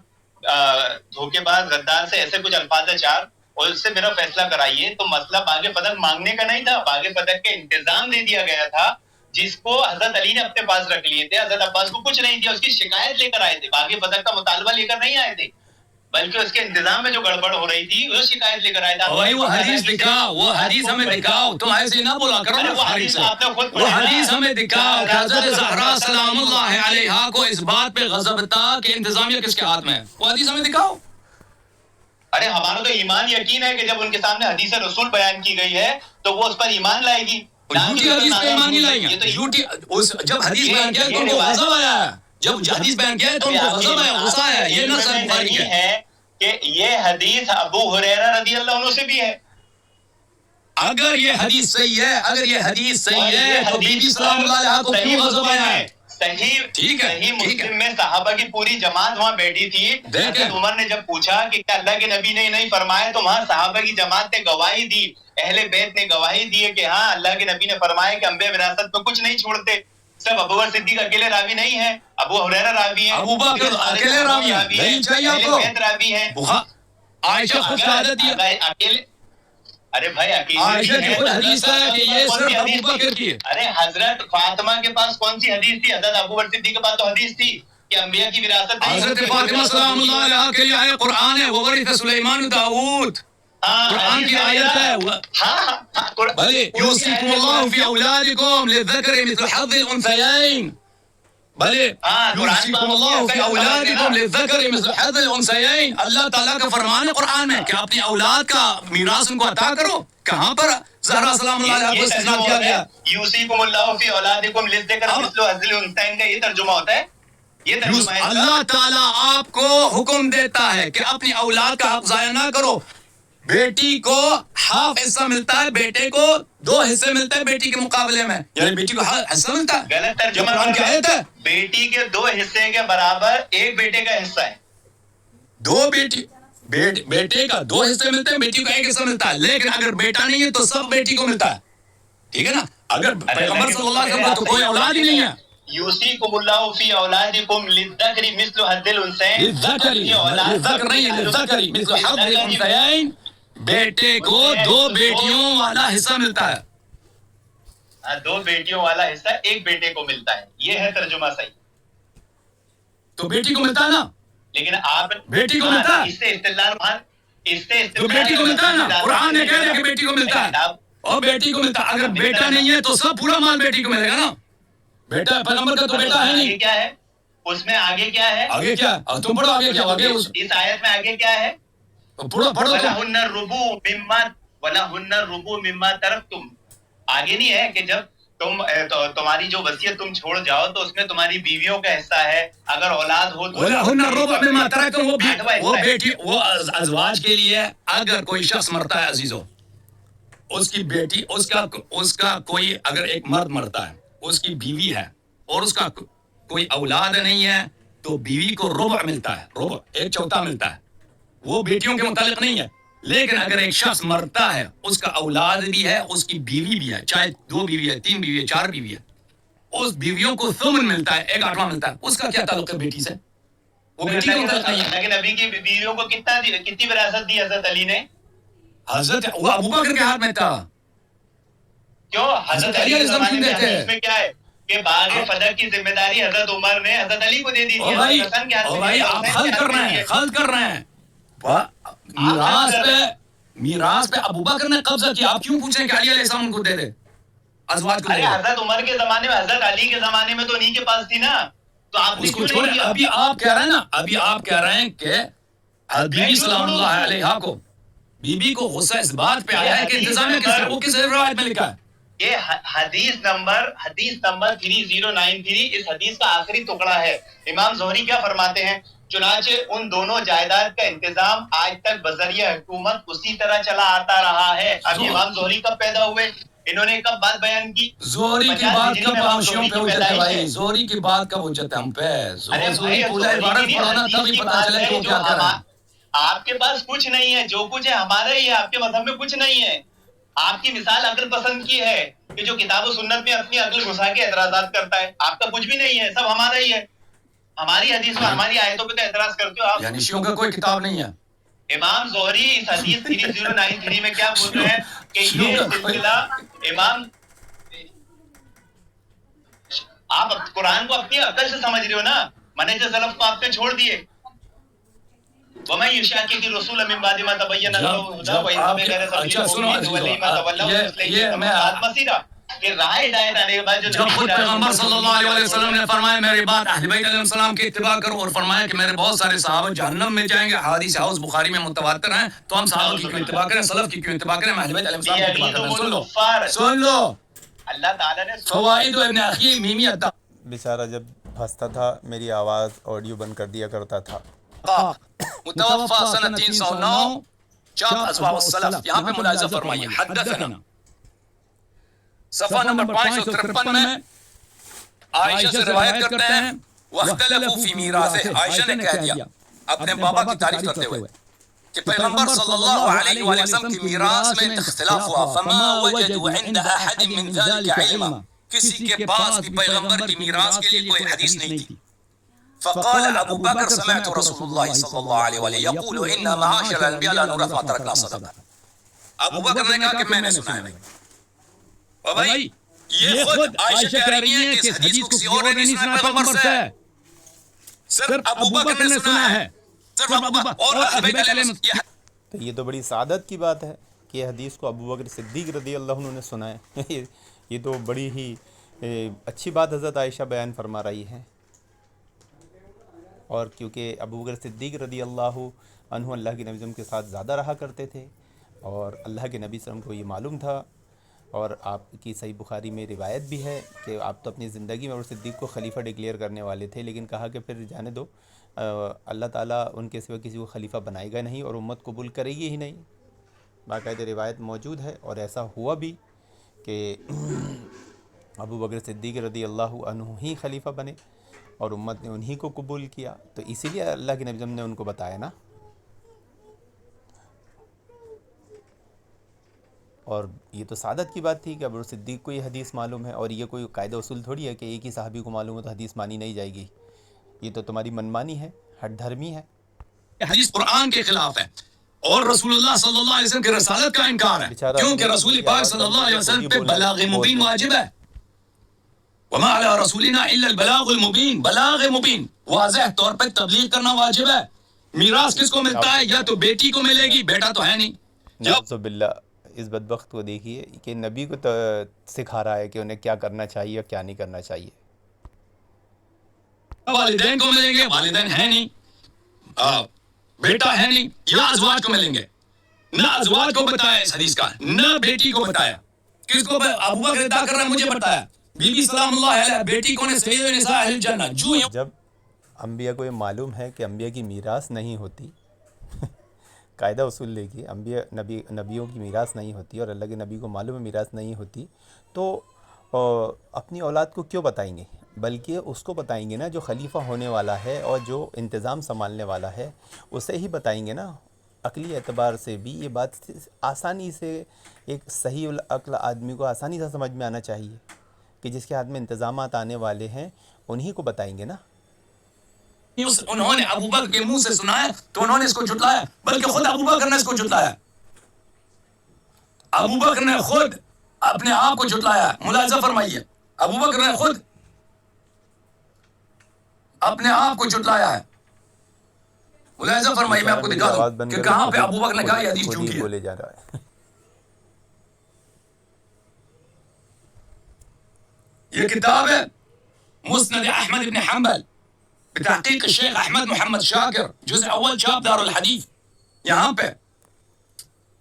دھوکے باز، غدار سے ایسے کچھ الفاظ ہے 4، اور اس سے میرا فیصلہ کرائیے. تو مسئلہ باغ فتح مانگنے کا نہیں تھا، باغ فتح کے انتظام دے دیا گیا تھا جس کو حضرت علی نے اپنے پاس رکھ لیے تھے. حضرت عباس کو کچھ نہیں دیا، اس کی شکایت لے کر آئے تھے، باغ فتح کا مطالبہ لے کر نہیں آئے تھے، بلکہ اس کے انتظام میں جو گڑبڑ ہو رہی تھی وہ شکایت لے کر آئے تھے. بھائی وہ حدیث دکھاؤ، وہ حدیث ہمیں دکھاؤ، تم ایسے نہ بولا کرو نا. وہ حدیث ہمیں دکھاؤ کہ حضرت زہرا سلام اللہ علیہا کو اس بات پہ غضب تھا کہ انتظامیہ کس کے ہاتھ میں ہے، وہ حدیث ہمیں دکھاؤ. ارے ہمارا تو ایمان یقین ہے کہ جب ان کے سامنے حدیث رسول بیان کی گئی ہے تو وہ اس پر ایمان لائے گی. جھوٹی حدیث پہ ایمان نہیں لائیں گے. جھوٹی جب حدیث بیان کیا تو ان کو غضب آیا ہے، جب حدیث بیان کیا تو ان کو غضب آیا، غصہ آیا. یہ نہ صحیح بخاری ہے کہ یہ حدیث ابو ہریرہ رضی اللہ عنہ سے بھی ہے. اگر یہ حدیث صحیح ہے، اگر یہ حدیث صحیح ہے تو بی بی سلام اللہ علیہا کو کیوں غضب آیا ہے؟ صحیح مسلم میں صحابہ کی پوری جماعت وہاں بیٹھی تھی. حضرت عمر نے جب پوچھا کہ کیا اللہ کے نبی نے نہیں فرمایا، تو وہاں صحابہ کی جماعت نے گواہی دی، اہل بیت نے گواہی دی کہ ہاں اللہ کے نبی نے فرمایا کہ انبیاء وراثت میں کچھ نہیں چھوڑتے. سب ابوبکر صدیق اکیلے راوی نہیں ہیں، ابو ہریرہ راوی ہیں، ابوبکر اکیلے راوی ہیں، نہیں چاہیے آپ کو. اہل بیت راوی ہیں، عائشہ خود شہادت دی. اکیلے، ارے بھائی عائشہ کی خود حدیث ہے کہ یہ صرف ابوبکر کی ہے. ارے حضرت فاطمہ کے پاس کون سی حدیث تھی؟ حضرت ابوبکر صدیق کے پاس تو حدیث تھی کہ انبیاء کی وراثت نہیں. حضرت فاطمہ سلام اللہ علیہا کے لیے آئے قرآن ہے، وورث سلیمان داؤد، قرآن کی آیت ہے. بھلے یوصیکم اللہ فی اولادکم للذکر مثل حظ الانثیین، بھلے یوصیکم اللہ فی اولادکم للذکر مثل حظ الانثیین. اللہ تعالیٰ کا فرمان ہے قرآن میں کہ اپنی اولاد کا میراث ان کو عطا کرو. کہاں پر زہرا سلام اللہ علیہا کو استثناء کیا گیا؟ یوصیکم اللہ فی اولادکم للذکر مثل حظ الانثیین کا یہ ترجمہ ہوتا ہے. یہ ترجمہ ہے اللہ تعالیٰ آپ کو حکم دیتا ہے کہ اپنی اولاد کا حق ضائع نہ کرو. بیٹی کو ہاف حصہ ملتا ہے، بیٹے کو 2 حصے ملتے ہیں بیٹی کے مقابلے میں، یعنی بیٹی کو حصہ ملتا ہے. غلط ترجمہ قرآن کی آیت ہے. بیٹی کے 2 حصے کے برابر ایک بیٹے کا حصہ ہے. 2 بیٹے کا 2 حصے ملتے ہیں، بیٹی کو 1 حصہ ملتا ہے. لیکن اگر بیٹا نہیں ہے تو سب بیٹی کو ملتا ہے، ٹھیک ہے نا. اگر پیغمبر صلی اللہ علیہ وسلم تو کوئی اولاد ہی نہیں ہے. یوصیکم اللہ فی اولادکم للذکر مثل حظ الانثیین، للذکر نہیں ہے، للذکر مثل حظ الانثیین. بیٹے کو 2 بیٹیوں والا حصہ ملتا ہے. 2 بیٹیوں والا حصہ ایک بیٹے کو ملتا ہے، یہ ہے ترجمہ صحیح. تو بیٹی کو ملتا ہے نا، لیکن آپ بیٹی کو ملتا ہے، اس سے استدلال تو بیٹی کو ملتا ہے نا. قرآن نے کہہ دیا کہ بیٹی کو ملتا ہے اور بیٹی کو ملتا ہے. اگر بیٹا نہیں ہے تو سب پورا مال بیٹی کو ملے گا نا. بیٹا پیغمبر کا تو بیٹا ہے نہیں. کیا ہے اس میں آگے کیا ہے؟ آگے کیا؟ تم پڑھو آگے کیا. آگے اس آیت میں آگے کیا ہے؟ پڑھو وَلَهُنَّ الرُّبُوءُ مِمَّا تَرَكْتُمْ. آگے نہیں ہے کہ جب تمہاری جو وصیت تم چھوڑ جاؤ تو اس میں تمہاری بیویوں کا حصہ ہے، اگر اولاد ہو تو وَلَهُنَّ الرُّبُوءُ مِمَّا تَرَكْتُمْ. وہ بیٹی، وہ ازواج کے لیے اگر کوئی شخص مرتا ہے عزیزو، اس کی بیٹی، اس کا کوئی اگر ایک مرد مرتا ہے، اس کی بیوی ہے اور اس کا کوئی اولاد نہیں ہے تو بیوی کو ربع ملتا ہے، ربع 1/4 ملتا ہے. وہ بیٹیوں کے متعلق نہیں ہے. لیکن اگر ایک شخص مرتا ہے، اس کا اولاد بھی ہے، اس کی بیوی بھی ہے، چاہے 2 بیوی ہے، 3 بیوی ہے، 4 بیوی ہے، اس بیویوں کو ثمن ملتا ہے، 1/8 ملتا ہے. اس کا کیا تعلق ہے بیٹی سے؟ وہ بیٹی کو متعلق نہیں ہے. لیکن نبی کی بیویوں کو کتنی وراثت دی حضرت علی نے؟ حضرت وہ ابوبکر کے ہاتھ میں تھا. کیوں حضرت علی کے زمانے میں اس میں کیا ہے کہ باغ فتح کی ذمہ داری حضرت عمر نے حضرت علی کو دے دی تھی. بھائی آپ خلط کر رہے ہیں. میراث پہ ابوبکر نے قبضہ کیا. آپ کیوں پوچھ رہے ہیں کہ علی علیہ السلام کو دے دے؟ ازواج کو. حضرت عمر کے زمانے میں، حضرت علی کے زمانے میں تو انہی کے پاس تھی نا، تو آپ اس کو چھوڑیں. ابھی آپ کہہ رہے ہیں نا، ابھی آپ کہہ رہے ہیں کہ بی بی سلام اللہ علیہا کو بی بی کو غصہ اس بات پہ آیا ہے کہ انتظامیہ کس وہ کس روایت میں لکھا ہے؟ یہ حدیث نمبر 3093 اس حدیث کا آخری ٹکڑا ہے. امام زہری کیا فرماتے ہیں؟ چنانچہ ان دونوں جائیداد کا انتظام آج تک بذریعہ حکومت اسی طرح چلا آتا رہا ہے. اب امام زہری کب پیدا ہوئے؟ انہوں نے کب بات بیان کی؟ زہری کی بات کب ہم شیوں پہ حجت ہے بھائی؟ زہری کی بات کب حجت ہے ہم پہ؟ زہری پورا عبارت پڑھو نا تبھی پتہ چلے کہ وہ کیا کر رہا ہے. آپ کے پاس کچھ نہیں ہے، جو کچھ ہے ہمارا ہی ہے. آپ کے مذہب میں کچھ نہیں ہے. آپ کی مثال عقل پسند کی ہے کہ جو کتاب و سنت میں اپنی عقل گھسا کے اعتراضات کرتا ہے. آپ کا کچھ بھی نہیں ہے، سب ہمارا ہی ہے. ہماری حدیث میں ہماری آیتوں پہ تو اعتراض کرتے ہو آپ. یعنی شیوں کا کوئی کتاب نہیں ہے. امام زہری اس حدیث 3093 میں کیا بول رہے ہیں کہ یہ سلسلہ امام، آپ قرآن کو اپنی عقل سے سمجھ رہے ہو نا، منہج سلف کو آپ نے چھوڑ دیے. وَمَن يُشَاقِقِ الرَّسُولَ مِن بَعْدِ مَا تَبَيَّنَ لَهُ الْهُدَىٰ وَيَتَّبِعْ غَيْرَ سَبِيلِ الْمُؤْمِنِينَ نُوَلِّهِ مَا تَوَلَّىٰ وَنُصْلِهِ جَهَنَّمَ کہ راہ ہدایت آنے کے بعد جو جب خود پیغمبر صلی اللہ علیہ وسلم نے فرمایا میری بات اہل بیت علیہ السلام کی اتباع کرو، اور فرمایا کہ میرے بہت سارے صحابہ جہنم میں جائیں گے، حدیث حوض بخاری میں متواتر ہیں، تو ہم صحابہ کی کیوں اتباع کریں، سلف کی کیوں اتباع کریں، اہل بیت علیہ السلام کی اتباع کریں. سن لو سن لو اللہ تعالیٰ نے فوائد ابن اخی میمی ادا. بیچارہ جب ہنستا تھا میری آواز آڈیو بند کر دیا کرتا تھا. متوفى سنة 309 چاپ اسباب السلف. یہاں پہ ملاحظہ فرمائیے حدثنا صفحہ نمبر 553 میں عائشہ سے روایت کرتے ہیں واختلفوا فی میراثہ. عائشہ نے کہہ دیا اپنے بابا کی تعریف کرتے ہوئے کہ پیغمبر صلی اللہ علیہ وآلہ وسلم کی میراث میں اختلاف ہوا. فما وجدوا عند احد من ذلك علما. کسی کے پاس بھی پیغمبر کی میراث کے لیے کوئی حدیث نہیں تھی. فقال ابو بکر سمعت رسول اللہ صلی اللہ علیہ وآلہ یقول انا معاشر الانبیاء لا نورث ما ترکنا صدقہ. ابو بکر نے کہا کہ میں نے سنا ہے. اور بھائی یہ خود عائشہ کہہ رہی ہیں کہ اس حدیث کو کسی اور نے نہیں سنا پیغمبر سے، صرف ابو بکر نے سنا ہے. صرف ابو بکر اور اہل بیت علیہ السلام. تو یہ تو بڑی سعادت کی بات ہے کہ یہ حدیث کو ابو بکر صدیق رضی اللہ عنہ نے سنا ہے. یہ تو بڑی ہی اچھی بات حضرت عائشہ بیان فرما رہی ہے. اور کیونکہ ابو بکر صدیق رضی اللہ عنہ اللہ کے نبی وسلم کے ساتھ زیادہ رہا کرتے تھے، اور اللہ کے نبی وسلم کو یہ معلوم تھا، اور آپ کی صحیح بخاری میں روایت بھی ہے کہ آپ تو اپنی زندگی میں ابو بکر صدیق کو خلیفہ ڈکلیئر کرنے والے تھے، لیکن کہا کہ پھر جانے دو، اللہ تعالیٰ ان کے سوا کسی کو خلیفہ بنائے گا نہیں اور امت قبول کرے گی ہی نہیں. باقاعدہ روایت موجود ہے، اور ایسا ہوا بھی کہ ابو بکر صدیق رضی اللہ عنہ ہی خلیفہ بنے اور امت نے انہی کو قبول کیا. تو اسی لیے اللہ کے نبی نے ان کو بتایا نا. اور یہ تو سعادت کی بات تھی کہ ابو بکر صدیق کو یہ حدیث معلوم ہے، اور یہ کوئی قاعدہ اصول تھوڑی ہے کہ ایک ہی صحابی کو معلوم ہو تو حدیث مانی نہیں جائے گی. یہ تو تمہاری منمانی ہے، ہٹ دھرمی ہے. حدیث قرآن کے خلاف ہے اور رسول اللہ صلی اللہ علیہ وسلم کی رسالت کا انکار ہے، کیونکہ رسول پاک صلی اللہ علیہ وسلم پہ بلاغ مبین واجب ہے. وما علی رسولنا الا البلاغ المبین. بلاغ مبین واضح طور پہ تبلیغ کرنا واجب ہے. میراث کس کو ملتا ہے؟ یا تو بیٹی کو ملے گی، بیٹا تو ہے نہیں. نعوذ باللہ. اس بدبخت کو دیکھیے کہ نبی کو سکھا رہا ہے کہ انہیں کیا کرنا چاہیے اور کیا نہیں کرنا چاہیے. والدین کو ملیں گے، والدین ہیں نہیں، بیٹا ہے نہیں، یا ازواج کو ملیں گے. نہ ازواج کو بتایا اس حدیث کا، نہ بیٹی کو بتایا. کس کو ابو بکر ادا کر رہا ہے مجھے بتایا. بی بی سلام اللہ علیہ بیٹی کو نے سید النساء اہل الجنہ. جب انبیاء کو یہ معلوم ہے کہ انبیاء کی میراث نہیں ہوتی، قاعدہ اصول دیکھیے، نبیوں کی میراث نہیں ہوتی، اور اللہ کے نبی کو معلوم ہے میراث نہیں ہوتی، تو اپنی اولاد کو کیوں بتائیں گے؟ بلکہ اس کو بتائیں گے نا جو خلیفہ ہونے والا ہے اور جو انتظام سنبھالنے والا ہے، اسے ہی بتائیں گے نا. عقلی اعتبار سے بھی یہ بات آسانی سے ایک صحیح العقل آدمی کو آسانی سے سمجھ میں آنا چاہیے کہ جس کے ہاتھ میں انتظامات آنے والے ہیں انہی کو بتائیں گے نا. انہوں نے ابو بکر کے منہ سے سنا ہے تو انہوں نے اس کو جھٹلایا، بلکہ خود ابو بکر نے اس کو جھٹلایا. ابو بکر نے خود اپنے آپ کو جھٹلایا. ملاحظہ فرمائیے، ابو بکر نے خود اپنے آپ کو جھٹلایا ہے. ملاحظہ فرمائیے، میں آپ کو دکھا دوں کہ کہاں پہ ابو بکر نے کہا یہ حدیث جھوٹی ہے. بولے جا رہا ہے. یہ کتاب ہے مسند احمد بن حنبل بتحقیق الشیخ احمد محمد شاکر، جزء اول چاپ دار الحدیث. یہاں پہ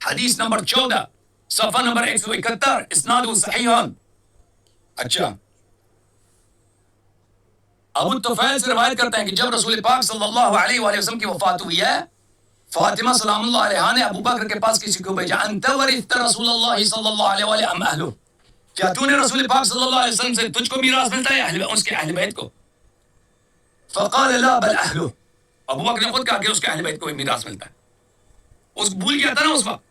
حدیث نمبر 14 صفحہ نمبر 171 اسناد صحیح. اچھا ابو طفیل سے روایت کرتے ہیں کہ جب رسول پاک صلی اللہ علیہ وآلہ وسلم کی وفات ہوئی ہے، فاطمہ سلام اللہ علیہا نے ابو بکر کے پاس کسی کو بھیجا، انت ورثت رسول اللہ صلی اللہ علیہ وآلہ ام اہلہ، کیا تو نے رسول پاک صلی اللہ علیہ وسلم سے تجھ کو میراث ملتا ہے اس کے اہل بیت کو؟ فقال لا بل اہلہ، ابو بکر نے خود کہا کہ اس کے اہل بیت کو میراث ملتا ہے. اس بھول گیا تھا نا اس وقت،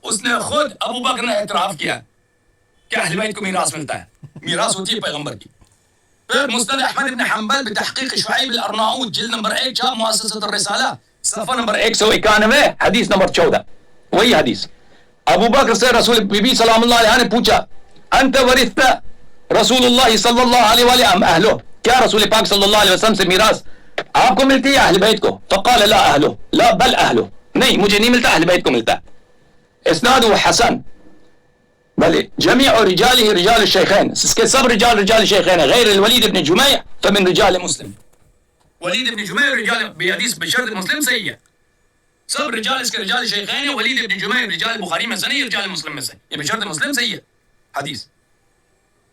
اس نے خود ابو بکر نے اعتراف کیا کہ اہل بیت کو میراث ملتا ہے، میراث ہوتی ہے پیغمبر کی. پھر مسند احمد بن حنبل بتحقیق شعیب الارناؤوط جلد نمبر 1 چھاپ مؤسسۃ الرسالہ صفحہ نمبر 191 حدیث نمبر 14، وہی حدیث. ابو بکر سے رسول بی بی سلام اللہ علیہ نے پوچھا انت ورثت رسول اللہ صلی اللہ علیہ وآلہ ام اہلہ، کیا رسول پاک صلی اللہ علیہ وسلم سے میراث آپ کو ملتی ہے اہل بیت کو؟ فقال لا اہلہ لا بل اہلہ، نہیں مجھے نہیں ملتا، اہل بیت کو ملتا ہے. اسناد حسن بل جميع رجاله رجال الشيخين، اس کے سب رجال الشيخين غیر الولید ابن جمیع فمن رجال مسلم. ولید ابن جمیع رجال بحدیث بشرط مسلم صحیح ہے، سب رجال اس کے رجال شیخین ہیں. ولید ابن جمیع رجال بخاری میں سے نہیں، رجال مسلم میں سے، یہ بشرط مسلم صحیح ہے حدیث.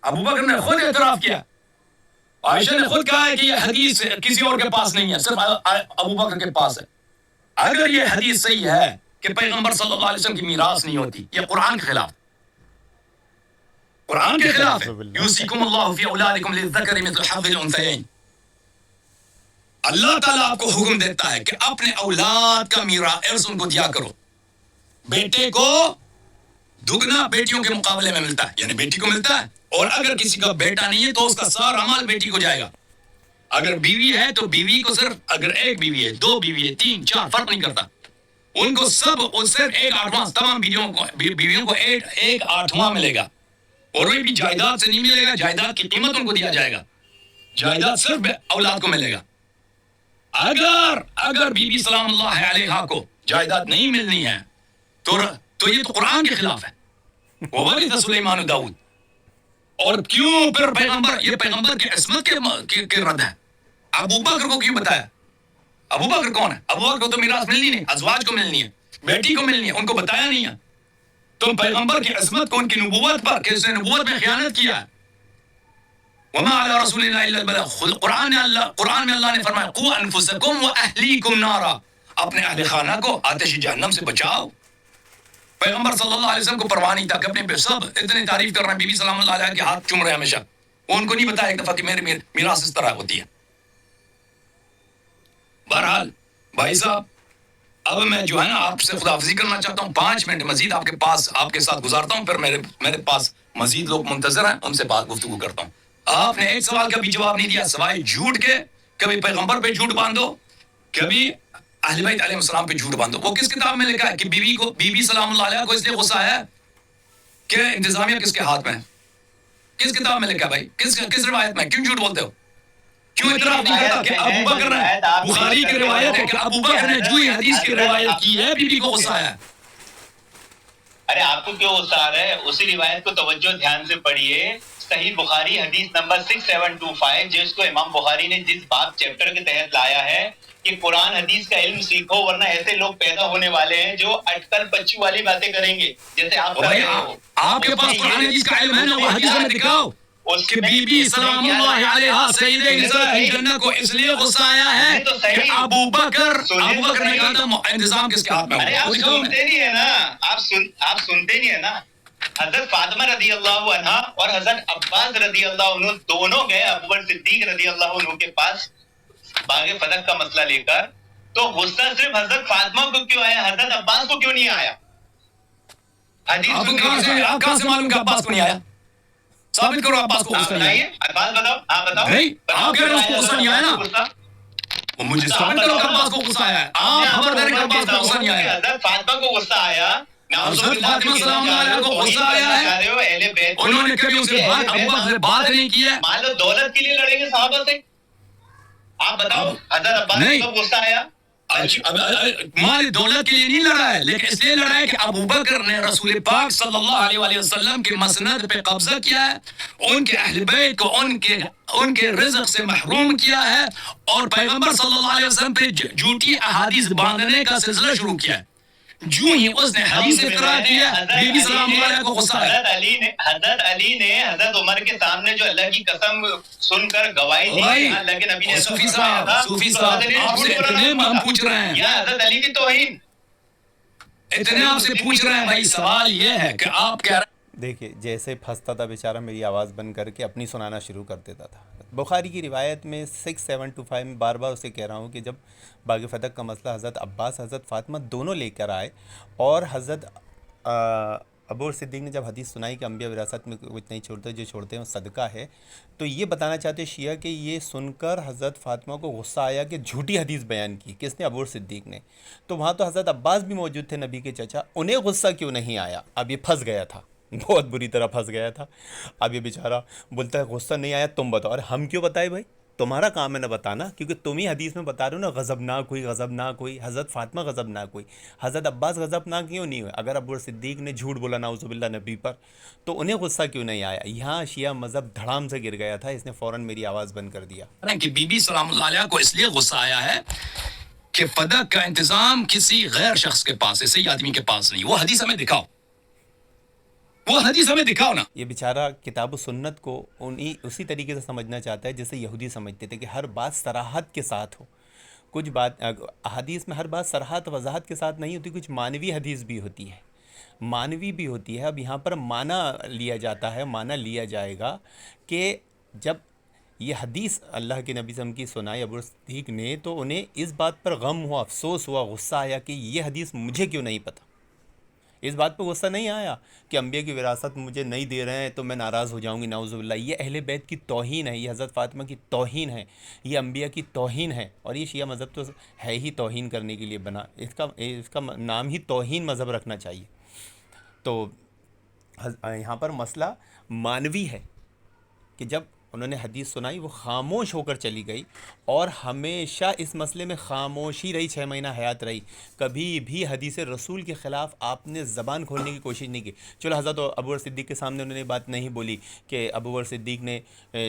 ابو بکر نے خود اعتراف کیا، عائشہ نے خود کہا ہے کہ یہ حدیث کسی اور کے پاس نہیں ہے، صرف ابو بکر کے پاس ہے. اگر یہ حدیث صحیح ہے کہ پیغمبر صلی اللہ علیہ وسلم کی میراث نہیں ہوتی، یہ قرآن کے خلاف، قرآن کے خلاف ہے. یوصیکم اللہ فی اولادکم للذکر مثل حظ الانثیین. اللہ تعالیٰ آپ کو حکم دیتا ہے کہ اپنے اولاد کا میراث ان کو دیا کرو. بیٹے کو دگنا بیٹیوں کے مقابلے میں ملتا ہے، یعنی بیٹی کو ملتا ہے، اور اگر کسی کا بیٹا نہیں ہے تو اس کا سارا مال بیٹی کو جائے گا. اگر بیوی ہے تو بیوی کو صرف، اگر ایک بیوی ہے، 2 بیوی ہے، 3 4 فرق نہیں کرتا، ان کو سب صرف 1/8، تمام بیویوں کو 1/8 ملے گا. اور وہ بھی جائیداد سے نہیں ملے گا، جائیداد کی قیمت ان کو دیا جائے گا، جائیداد صرف اولاد کو ملے گا. اگر بی بی سلام اللہ علیہا کو جائیداد نہیں ملنی ہے تو یہ تو قرآن کے خلاف ہے. وورث سلیمان داؤد. اور کیوں پھر پیغمبر، یہ پیغمبر کی عصمت کے رد ہے. ابو بکر کو کیوں بتایا؟ ابو بکر کون ہے؟ ابو بکر کو تو میراث ملنی نہیں، ازواج کو ملنی ہے، بیٹی کو ملنی ہے، ان کو بتایا نہیں ہے. تم پیغمبر کی عصمت کو، ان کی نبوت پر، کہ اس نے نبوت میں خیانت کیا ہے. وما علی رسولنا الا البلاغ. قرآن میں اللہ نے فرمایا قوا انفسکم واہلیکم نارا، اپنے اہل خانہ کو آتش جہنم سے بچاؤ. پیغمبر صلی اللہ علیہ وسلم کو پرواہ نہیں تھا کہ اپنے سب اتنے تعریف کر رہے ہیں، بی بی سلام اللہ علیہ کے ہاتھ چوم رہے ہیں ہمیشہ، وہ ان کو نہیں بتایا ایک دفعہ کہ میرے میراث اس طرح ہوتی ہے. بہرحال بھائی صاحب، اب میں جو ہے نا آپ سے خداحافظی کرنا چاہتا ہوں. 5 منٹ مزید آپ کے ساتھ گزارتا ہوں، پھر میرے پاس مزید لوگ منتظر ہیں، ان سے بات گفتگو کرتا ہوں. آپ نے ایک سوال کا بھی جواب نہیں دیا سوائے جھوٹ کے. کبھی پیغمبر پہ جھوٹ باندھو، کبھی اہل بیت علیہ السلام پہ جھوٹ باندھو. وہ کس کتاب میں لکھا ہے کہ بی بی سلام اللہ علیہ کو اس لیے غصہ ہے کہ انتظامیہ کس کے ہاتھ میں ہے؟ کس کتاب میں لکھا ہے بھائی؟ کس روایت میں؟ کیوں جھوٹ بولتے ہو؟ کیوں اعتراف نہیں کرتا کہ ابو بکر نے، بخاری کی روایت ہے کہ ابو بکر نے جو حدیث کی روایت کی ہے بی بی کو غصہ آیا ہے. ارے آپ کو کیوں غصہ آ رہا ہے؟ اسی روایت کو توجہ دھیان سے پڑھیے. صحیح بخاری حدیث نمبر 6725، جس کو امام بخاری نے جس باب چیپٹر کے تحت لایا ہے کہ قرآن حدیث کا علم سیکھو ورنہ ایسے لوگ پیدا ہونے والے ہیں جو اٹکل پچو والی باتیں کریں گے جیسے آپ کر رہے ہو. آپ کے پاس قرآن حدیث کا علم ہے نا، وہ حدیث میں دکھاؤ کہ بی بی سلام اللہ علیہا سیدہ نساء الجنہ کو اس لیے غصہ آیا ہے کہ ابو بکر نے کہا تھا انتظام کس کے ہاتھ میں ہے. آپ سنتے نہیں ہے نا، آپ سنتے نہیں ہے نا. حضرت فاطمہ رضی اللہ عنہ اور حضرت عباس رضی اللہ عنہ دونوں گئے ابو بکر صدیق رضی اللہ عنہ کے پاس باغ فتح کا مسئلہ لے کر. تو غصہ صرف حضرت فاطمہ کو کیوں آیا، حضرت عباس کو کیوں نہیں آیا؟ آپ کہاں سے معلوم کہ عباس کو نہیں آیا؟ ثابت کرو عباس کو غصہ نہیں آیا. عباس بتاؤ. ہاں بتاؤ. نہیں آپ کہہ رہے اس کو غصہ نہیں آیا نا، مجھے ثابت کرو کہ عباس کو غصہ آیا ہے. آپ خبر دیں کہ عباس کو غصہ نہیں آیا. حضرت فاطمہ کو غصہ آیا، حضرت فاطمہ سلام اللہ علیہ کو غصہ آیا ہے. انہوں نے کبھی اس کے بعد ابو بکر سے بات نہیں کی ہے. مان لو دولت کے لیے لڑیں گے صحابہ سے، آپ بتاؤ حضرت عباس کو غصہ آیا؟ مال دولت کے لیے نہیں لڑا ہے، لیکن اس لیے لڑا ہے کہ ابو بکر نے رسول پاک صلی اللہ علیہ وسلم کے مسند پہ قبضہ کیا ہے، ان کے اہل بیت کو ان کے رزق سے محروم کیا ہے، اور پیغمبر صلی اللہ علیہ وسلم پہ جھوٹی احادیث باندھنے کا سلسلہ شروع کیا ہے. جو ہی اس نے حدیث قرار کیا بی بی سلام اللہ علیہ کو غصہ آیا. حضرت علی نے حضرت عمر کے سامنے جو اللہ کی قسم سن کر گواہی دی بھائی، اللہ کے نبی نے ایسا صوفی فرمایا صاحب، تھا، صوفی تو صاحب، حضرت علی نے آپ جھوٹ سے بولا اتنے تھا. ہم پوچھ رہے ہیں، یا حضرت علی کی توہین. اتنے آپ سے پوچھ رہے ہیں بھائی. سوال یہ ہے کہ آپ کہہ رہے ہیں دیکھیے جیسے پھنستا تھا بیچارہ میری آواز بند کر کے اپنی سنانا شروع کر دیتا تھا. بخاری کی روایت میں 6725 میں بار بار اسے کہہ رہا ہوں کہ جب باغ فتح کا مسئلہ حضرت عباس حضرت فاطمہ دونوں لے کر آئے اور حضرت ابو صدیق نے جب حدیث سنائی کہ انبیاء وراثت میں کچھ نہیں چھوڑتے، جو چھوڑتے ہیں وہ صدقہ ہے، تو یہ بتانا چاہتے شیعہ کہ یہ سن کر حضرت فاطمہ کو غصہ آیا کہ جھوٹی حدیث بیان کی. کس نے؟ ابو صدیق نے. تو وہاں تو حضرت عباس بھی موجود تھے نبی کے چچا، انہیں غصہ کیوں نہیں آیا؟ اب یہ پھنس گیا تھا، بہت بری طرح پھنس گیا تھا. اب یہ بیچارہ بولتا ہے غصہ نہیں آیا تم بتاؤ. اور ہم کیوں بتائے بھائی؟ تمہارا کام ہے نہ بتانا، کیونکہ تم ہی حدیث میں بتا رہے ہو نا غضبناک ہوئی، غضبناک ہوئی. حضرت فاطمہ غضبناک ہوئی، حضرت عباس غضبناک کیوں نہیں ہوئے؟ اگر ابو صدیق نے جھوٹ بولا نعوذ باللہ نبی پر تو انہیں غصہ کیوں نہیں آیا؟ یہاں شیعہ مذہب دھڑام سے گر گیا تھا، اس نے فوراً میری آواز بند کر دیا. کہ بی بی سلام اللہ علیہ کو اس لیے غصہ آیا ہے کہ فدق کا انتظام کسی غیر شخص کے پاس ہے، صحیح آدمی کے پاس نہیں. وہ حدیث ہمیں دکھاؤ، وہ حدیث ہمیں دکھاؤ نا. یہ بیچارہ کتاب و سنت کو اسی طریقے سے سمجھنا چاہتا ہے جیسے یہودی سمجھتے تھے کہ ہر بات صراحت کے ساتھ ہو. کچھ بات حدیث میں ہر بات صراحت وضاحت کے ساتھ نہیں ہوتی، کچھ معنوی حدیث بھی ہوتی ہے، معنوی بھی ہوتی ہے. اب یہاں پر معنی لیا جاتا ہے، معنی لیا جائے گا کہ جب یہ حدیث اللہ کے نبی صلی اللہ علیہ وسلم کی سنائی ابو صدیق نے تو انہیں اس بات پر غم ہوا، افسوس ہوا، غصہ آیا کہ یہ حدیث مجھے کیوں نہیں پتہ. اس بات پہ غصہ نہیں آیا کہ انبیاء کی وراثت مجھے نہیں دے رہے ہیں تو میں ناراض ہو جاؤں گی، نعوذ باللہ. یہ اہل بیت کی توہین ہے، یہ حضرت فاطمہ کی توہین ہے، یہ انبیاء کی توہین ہے. اور یہ شیعہ مذہب تو ہے ہی توہین کرنے کے لیے بنا، اس کا نام ہی توہین مذہب رکھنا چاہیے. تو یہاں پر مسئلہ معنوی ہے کہ جب انہوں نے حدیث سنائی وہ خاموش ہو کر چلی گئی، اور ہمیشہ اس مسئلے میں خاموشی رہی، 6 مہینہ حیات رہی. کبھی بھی حدیث رسول کے خلاف آپ نے زبان کھولنے کی کوشش نہیں کی. چلو حضرت ابو بکر صدیق کے سامنے انہوں نے بات نہیں بولی کہ ابو بکر صدیق نے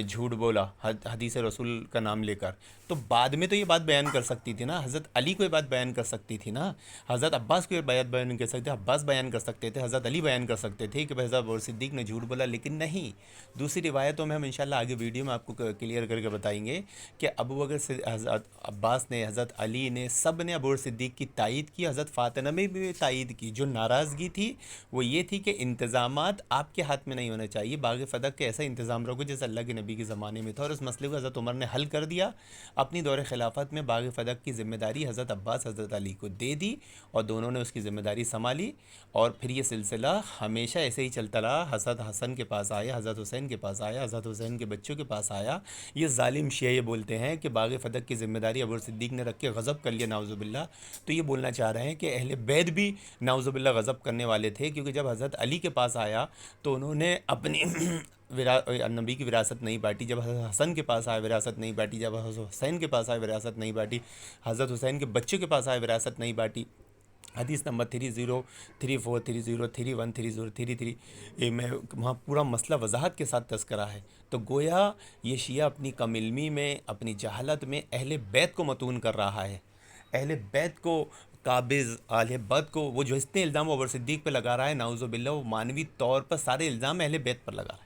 جھوٹ بولا حدیث رسول کا نام لے کر، تو بعد میں تو یہ بات بیان کر سکتی تھی نا. حضرت علی کو یہ بات بیان کر سکتی تھی نا، حضرت عباس کو یہ بات بیان کر سکتے تھے، عباس بیان کر سکتے تھے، حضرت علی بیان کر سکتے تھے کہ حضرت ابو بکر صدیق نے جھوٹ بولا. لیکن نہیں. دوسری روایتوں میں ہم انشاءاللہ آگے ویڈیو میں آپ کو کلیئر کر کے بتائیں گے کہ ابو بکر حضرت عباس نے، حضرت علی نے، سب نے ابو بکر صدیق کی تائید کی. حضرت فاطمہ نے بھی تائید کی. جو ناراضگی تھی وہ یہ تھی کہ انتظامات آپ کے ہاتھ میں نہیں ہونا چاہیے. باغ فدق کے ایسا انتظام رکھو جیسے اللہ کے نبی کے زمانے میں تھا، اور اس مسئلے کو حضرت عمر نے حل کر دیا. اپنی دور خلافت میں باغ فدق کی ذمہ داری حضرت عباس حضرت علی کو دے دی، اور دونوں نے اس کی ذمہ داری سنبھالی. اور پھر یہ سلسلہ ہمیشہ ایسے ہی چلتا رہا. حضرت حسن کے پاس آیا، حضرت حسین کے پاس آیا، حضرت حسین کے بچوں کے پاس آیا. یہ ظالم شیعہ یہ بولتے ہیں کہ باغ فدق کی ذمہ داری ابو صدیق نے رکھ کے غضب کر لیا، نعوذ باللہ. تو یہ بولنا چاہ رہے ہیں کہ اہل بیت بھی نعوذ باللہ غضب کرنے والے تھے، کیونکہ جب حضرت علی کے پاس آیا تو انہوں نے اپنی نبی کی وراثت نہیں بانٹی. جب حضرت حسن کے پاس آئے وراثت نہیں بانٹی. جب حضرت حسین کے پاس آئے وراثت نہیں بانٹی. حضرت حسین کے بچوں کے پاس آئے وراثت نہیں بانٹی. حدیث نمبر 303430313033 میں وہاں پورا مسئلہ وضاحت کے ساتھ تذکرہ ہے. تو گویا یہ شیعہ اپنی کم علمی میں، اپنی جہالت میں اہل بیت کو متون کر رہا ہے، اہل بیت کو قابض، اہل بیت کو وہ جو اتنے الزام ابو صدیق پہ لگا رہا ہے نعوذ باللہ، وہ معنوی طور پر سارے الزام اہل بیت پر لگا رہا ہے.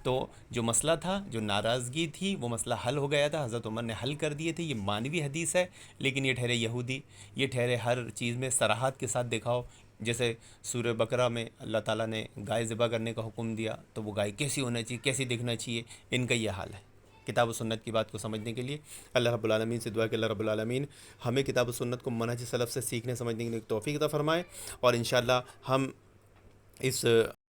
تو جو مسئلہ تھا، جو ناراضگی تھی، وہ مسئلہ حل ہو گیا تھا. حضرت عمر نے حل کر دیے تھے. یہ معنوی حدیث ہے، لیکن یہ ٹھہرے یہودی، یہ ٹھہرے ہر چیز میں صراحت کے ساتھ دکھاؤ. جیسے سورہ بقرہ میں اللہ تعالیٰ نے گائے ذبح کرنے کا حکم دیا، تو وہ گائے کیسی ہونا چاہیے، کیسی دکھنا چاہیے، ان کا یہ حال ہے. کتاب و سنت کی بات کو سمجھنے کے لیے اللہ رب العالمین سے دعا کہ اللہ رب العالمین ہمیں کتاب و سنت کو منہج سلف سے سیکھنے سمجھنے کی توفیق عطا فرمائے. اور انشاءاللہ ہم اس